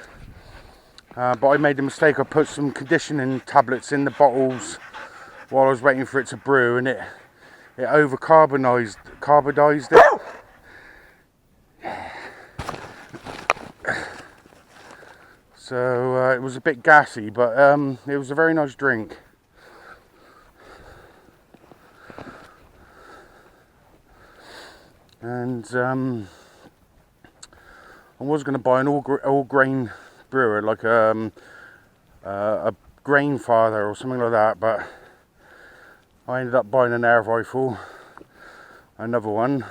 But I made the mistake. I put some conditioning tablets in the bottles while I was waiting for it to brew, and it carbonized it. So it was a bit gassy, but it was a very nice drink. And I was going to buy an all grain brewer, like a grain father or something like that, but I ended up buying an air rifle, another one,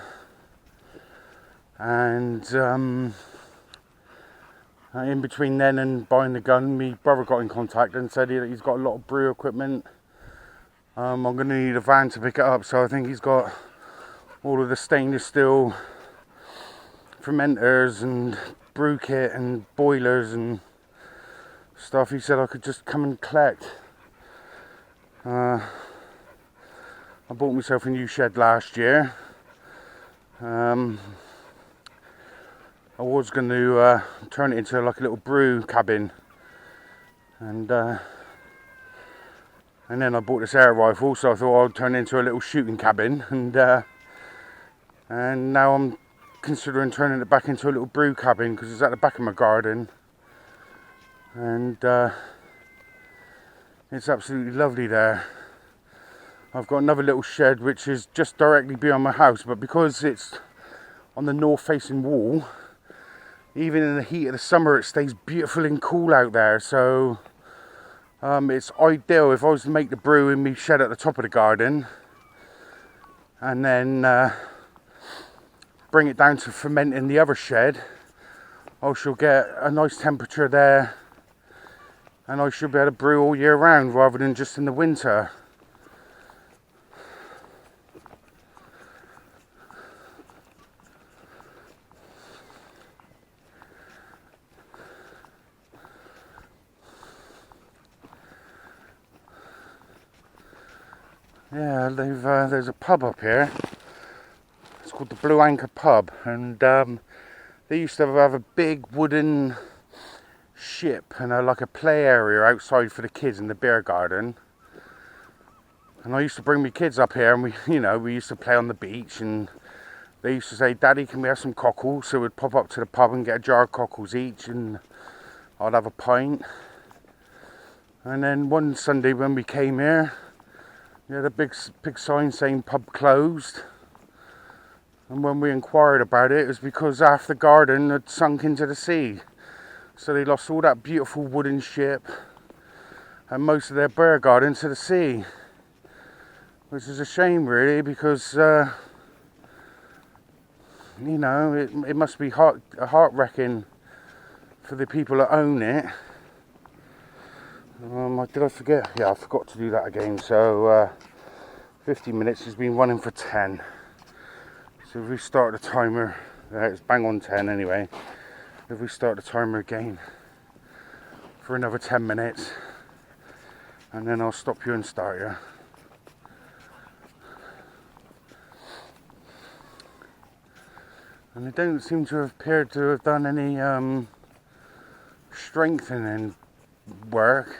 and in between then and buying the gun, my brother got in contact and said that he's got a lot of brew equipment. I'm going to need a van to pick it up, so I think he's got all of the stainless steel fermenters and brew kit and boilers and stuff. He said I could just come and collect. I bought myself a new shed last year. I was going to turn it into like a little brew cabin, and then I bought this air rifle, so I thought I'd turn it into a little shooting cabin, and now I'm considering turning it back into a little brew cabin, because it's at the back of my garden, and it's absolutely lovely there. I've got another little shed which is just directly beyond my house, but because it's on the north facing wall, even in the heat of the summer it stays beautiful and cool out there. So it's ideal if I was to make the brew in my shed at the top of the garden, and then bring it down to ferment in the other shed. I shall get a nice temperature there, and I should be able to brew all year round rather than just in the winter. Yeah, there's a pub up here. It's called the Blue Anchor Pub, and they used to have a big wooden ship and like a play area outside for the kids in the beer garden. And I used to bring my kids up here, and we used to play on the beach, and they used to say, "Daddy, can we have some cockles?" So we'd pop up to the pub and get a jar of cockles each, and I'd have a pint. And then one Sunday when we came here, we had a big sign saying pub closed. And when we inquired about it, it was because half the garden had sunk into the sea. So they lost all that beautiful wooden ship and most of their beer garden to the sea. Which is a shame, really, because it must be heart-wrecking for the people that own it. Did I forget? Yeah, I forgot to do that again. So 50 minutes has been running for 10. So if we start the timer, it's bang on 10 anyway. If we start the timer again for another 10 minutes, and then I'll stop you and start you. And they don't seem to have appeared to have done any strengthening work.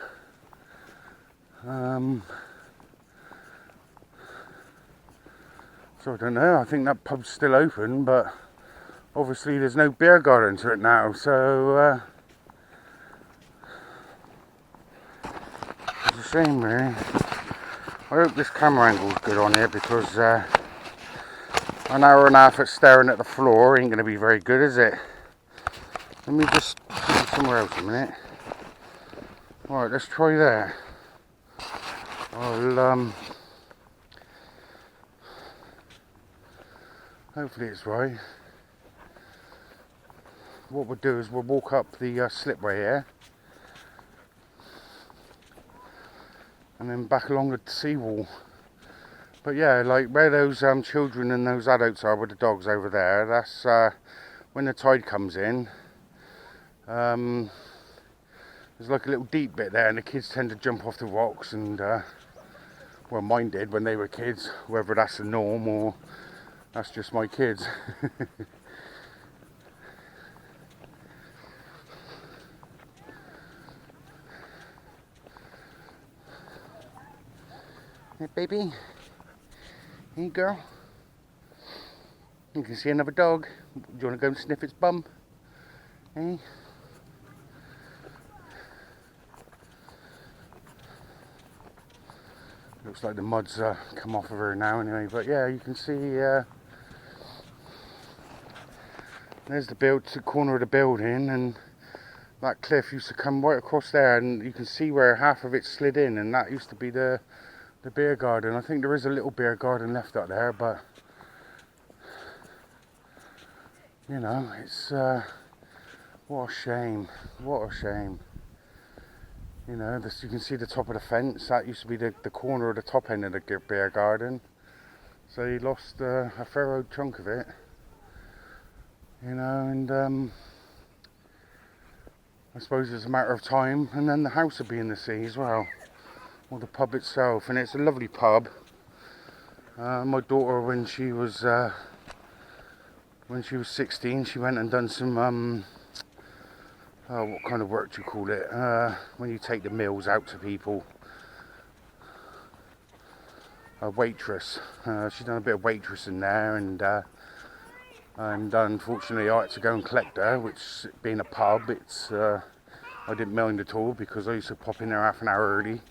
So I don't know, I think that pub's still open, but obviously there's no beer garden to it now, so it's a shame really. I hope this camera angle's good on here, because an hour and a half at staring at the floor ain't going to be very good, is it? Let me just put it somewhere else a minute. Alright, let's try that. I'll hopefully it's right. What we'll do is we'll walk up the slipway here, and then back along the seawall. But yeah, like where those children and those adults are with the dogs over there, that's when the tide comes in. There's like a little deep bit there, and the kids tend to jump off the rocks, and well, mine did when they were kids, whether that's the norm or that's just my kids. Hey baby, hey girl, you can see another dog. Do you want to go and sniff its bum? Hey? Looks like the mud's come off of her now anyway, but yeah, you can see there's the corner of the building, and that cliff used to come right across there, and you can see where half of it slid in, and that used to be the beer garden. I think there is a little beer garden left up there, but you know, it's what a shame, what a shame. You know, you can see the top of the fence. That used to be the corner of the top end of the beer garden. So you lost a fair old chunk of it. You know, and I suppose it's a matter of time, and then the house will be in the sea as well, or the pub itself. And it's a lovely pub. My daughter, when she was 16, she went and done some what kind of work do you call it? When you take the meals out to people. A waitress. She's done a bit of waitressing there, and unfortunately I had to go and collect her, which, being a pub, it's I didn't mind at all, because I used to pop in there half an hour early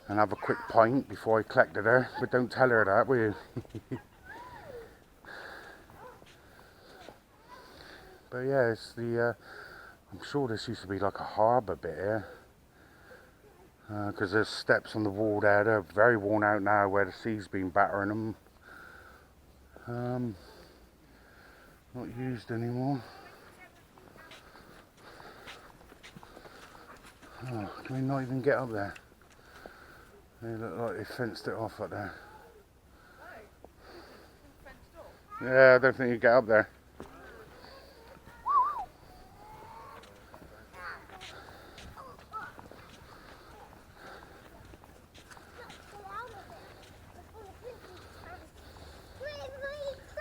and have a quick pint before I collected her. But don't tell her that, will you? But yeah, it's the I'm sure this used to be like a harbour bit here, because there's steps on the wall there. They're very worn out now, where the sea's been battering them. Not used anymore. Oh, can we not even get up there? They look like they fenced it off up there. Yeah, I don't think you get up there.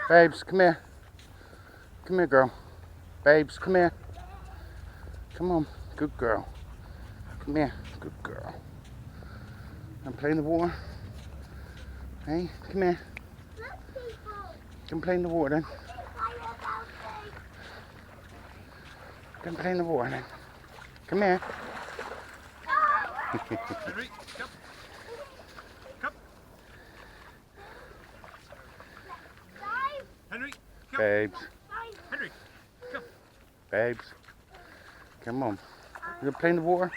Babes, come here. Come here, girl. Babes, come here. Come on, good girl. Come here, good girl. And play in the water. Hey, come here. Come play in the water then. Come play in the water then. Come here. Henry, come. Come. Henry, come. Babes. Henry, come. Babes. Come on. You gonna play in the water?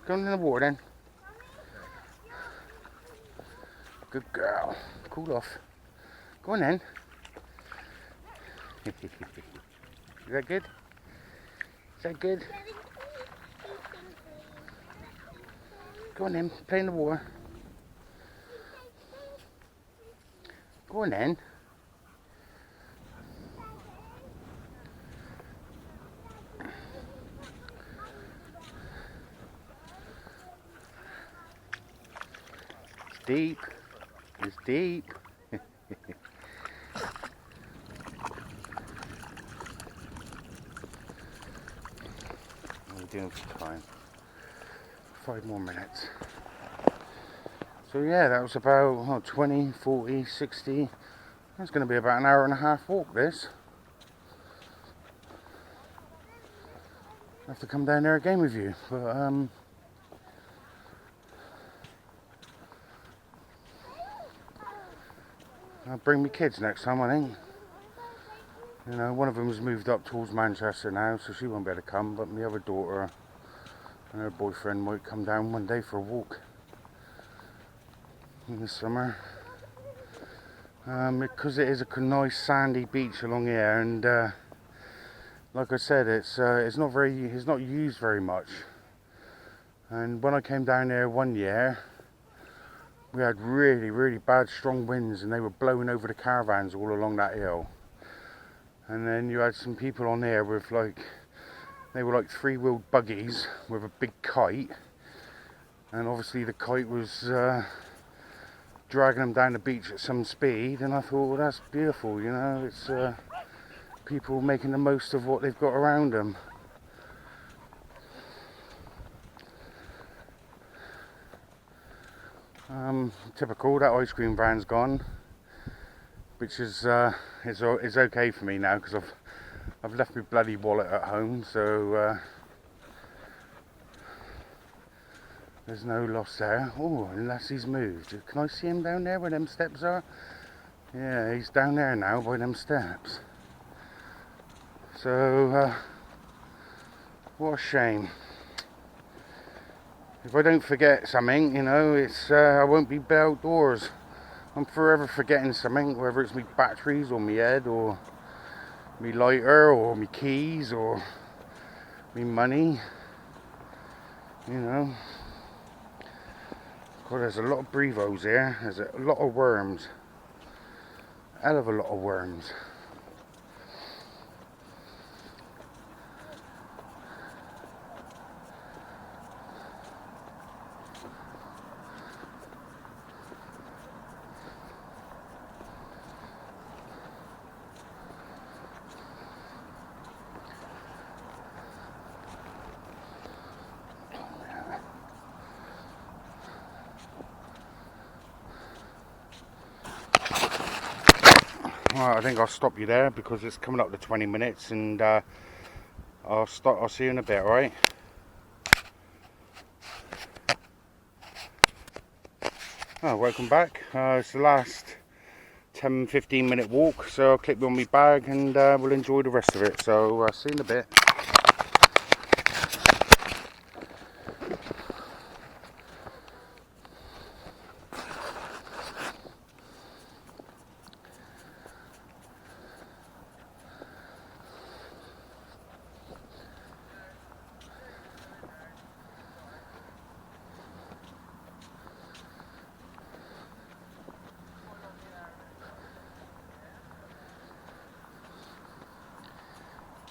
Go in the water then. Good girl. Cool off. Go on then. Is that good? Is that good? Go on then, play in the water. Go on then. deep. It's deep. What are we doing for time? 5 more minutes. So yeah, that was about 20, 40, 60. That's going to be about an hour and a half walk, this. I have to come down there again with you. But I'll bring me kids next time, I think. You know, one of them's moved up towards Manchester now, so she won't be able to come. But my other daughter and her boyfriend might come down one day for a walk in the summer. Because it is a nice sandy beach along here, and like I said, it's not used very much. And when I came down there one year, we had really, really bad strong winds, and they were blowing over the caravans all along that hill. And then you had some people on there with they were like 3-wheeled buggies with a big kite, and obviously the kite was dragging them down the beach at some speed. And I thought, well, that's beautiful, you know, it's people making the most of what they've got around them. Typical, that ice cream van's gone, which is okay for me now, because I've left my bloody wallet at home, so there's no loss there. Oh, unless he's moved. Can I see him down there where them steps are? Yeah, he's down there now by them steps. So, what a shame. If I don't forget something, you know, it's I won't be Billoutdoors. I'm forever forgetting something, whether it's my batteries or my head or my lighter or my keys or my money. You know. God, there's a lot of brevos here. There's a lot of worms. Hell of a lot of worms. Well, I think I'll stop you there because it's coming up to 20 minutes, and I'll see you in a bit, alright? Oh, welcome back. It's the last 10-15 minute walk, so I'll clip you on my bag and we'll enjoy the rest of it. So see you in a bit.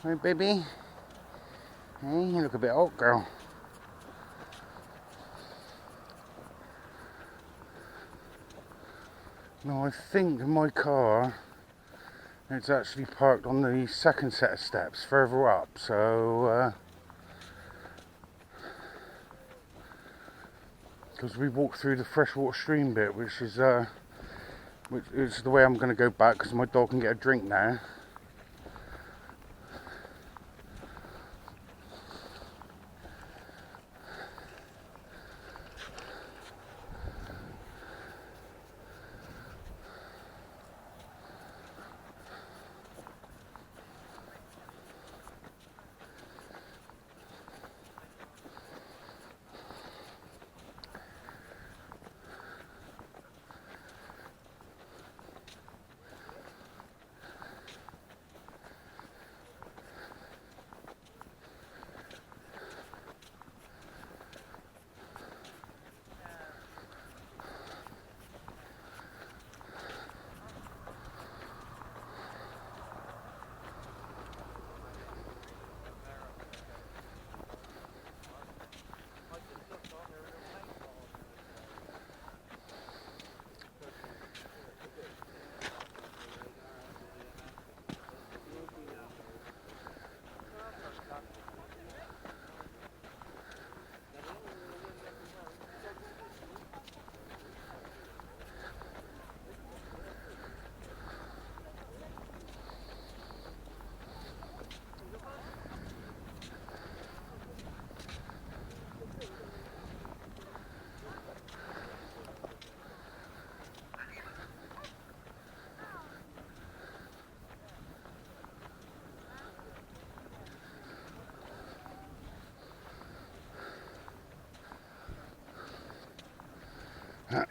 Hey baby, hey, you look a bit hot, girl. Now I think my car, it's actually parked on the second set of steps further up, so because we walked through the freshwater stream bit, which is the way I'm going to go back, because my dog can get a drink now. A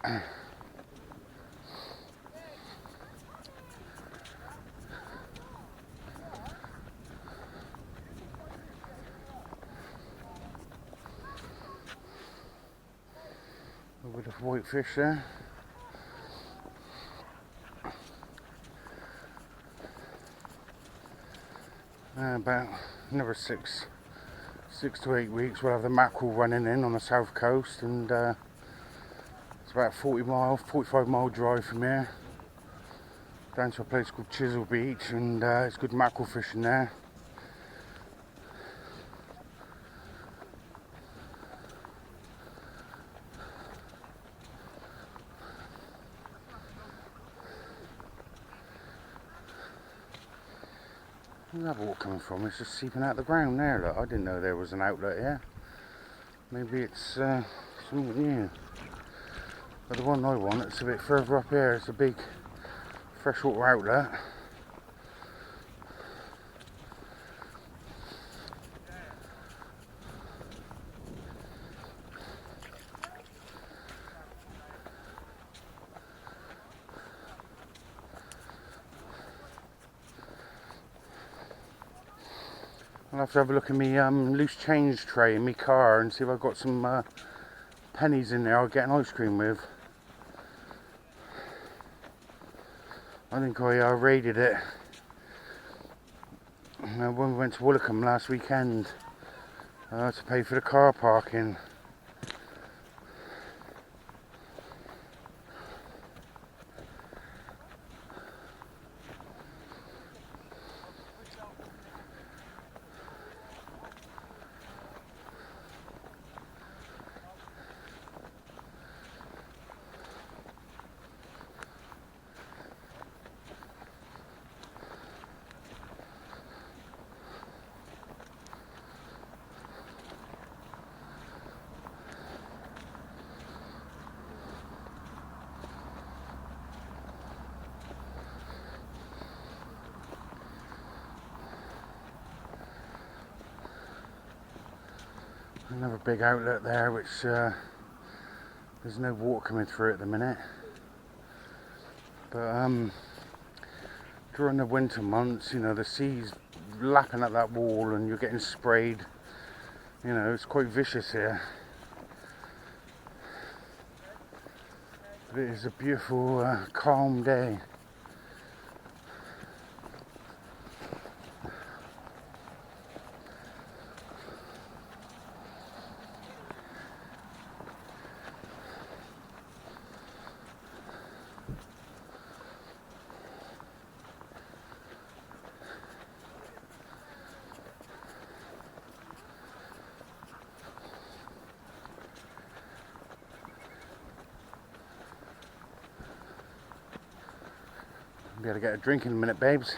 bit of white fish there. About another 6 to 8 weeks we'll have the mackerel running in on the south coast, and it's about 45 mile drive from here down to a place called Chisel Beach, and it's good mackerel fishing there. Where's that water coming from? It's just seeping out the ground there, look. I didn't know there was an outlet here. Maybe it's something new. But the one I want, it's a bit further up here. It's a big freshwater outlet. I'll have to have a look at my loose change tray in my car and see if I've got some pennies in there I'll get an ice cream with. I think I raided it when we went to Woolacombe last weekend to pay for the car parking. Another big outlet there, which there's no water coming through at the minute. But during the winter months, you know, the sea's lapping at that wall and you're getting sprayed. You know, it's quite vicious here. But it is a beautiful, calm day. Be able to get a drink in a minute, babes.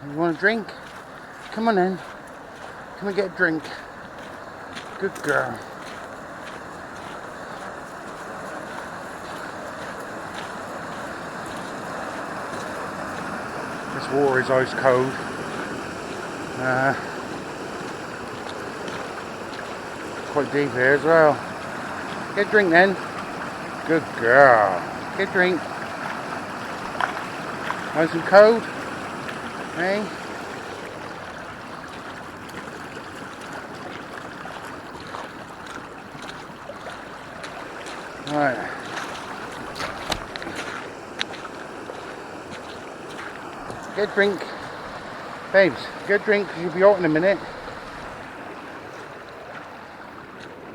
You want a drink? Come on in. Come and get a drink. Good girl. This water is ice cold. Quite deep here as well. Get a drink then. Good girl. Get a drink. Nice and cold. Hey? Right. Get a drink. Babes, get a drink because you'll be hot in a minute.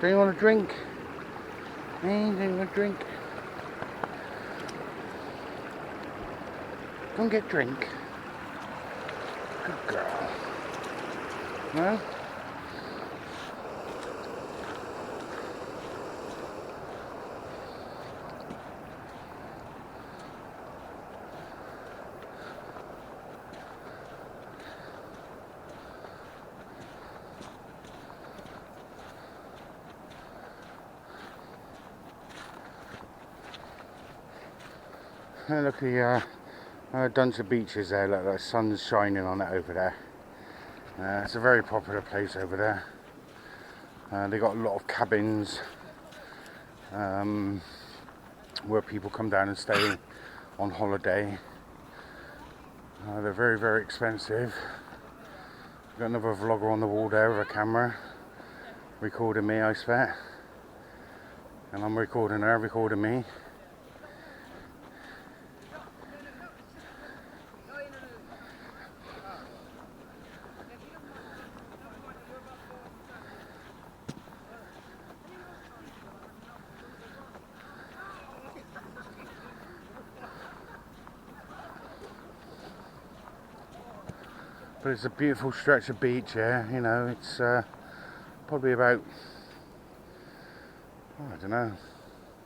Don't you want a drink? Hey, don't you want a drink? Go and get a drink. Good girl. No? And look at the Dunster beaches there. Look, the sun's shining on it over there. It's a very popular place over there. They got a lot of cabins where people come down and stay on holiday. They're very, very expensive. Got another vlogger on the wall there with a camera recording me, I expect. And I'm recording her, recording me. But it's a beautiful stretch of beach here, you know. It's probably about, I don't know,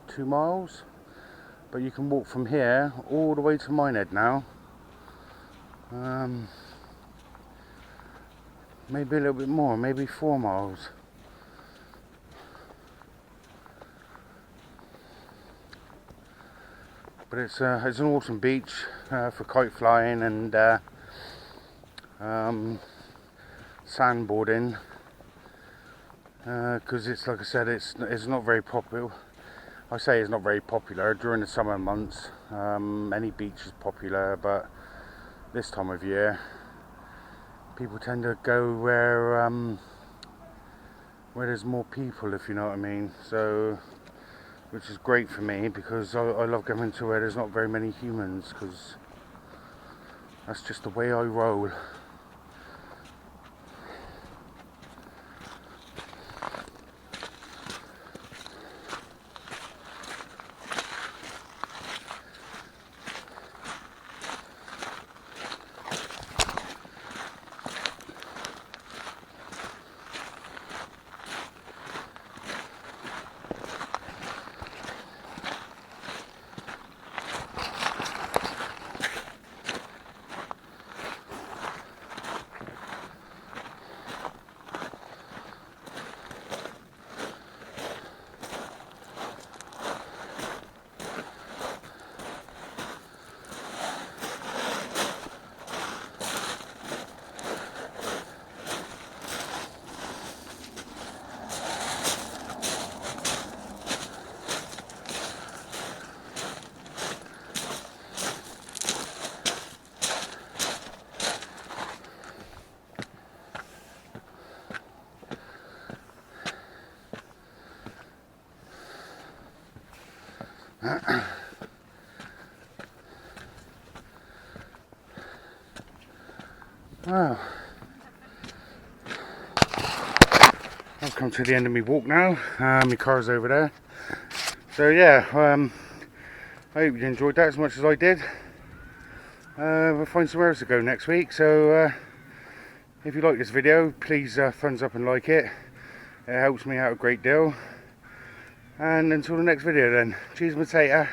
2 miles. But you can walk from here all the way to Minehead now. Maybe a little bit more, maybe 4 miles. But it's an awesome beach for kite flying and sandboarding, because it's, like I said, it's not very popular. I say it's not very popular during the summer months. Any beach is popular, but this time of year people tend to go where there's more people, if you know what I mean. So, which is great for me, because I love going to where there's not very many humans, because that's just the way I roll. Well, I've come to the end of my walk now. My car's over there. So yeah, I hope you enjoyed that as much as I did. We'll find somewhere else to go next week. So if you like this video, please thumbs up and like it. It helps me out a great deal. And until the next video then, cheers, potato.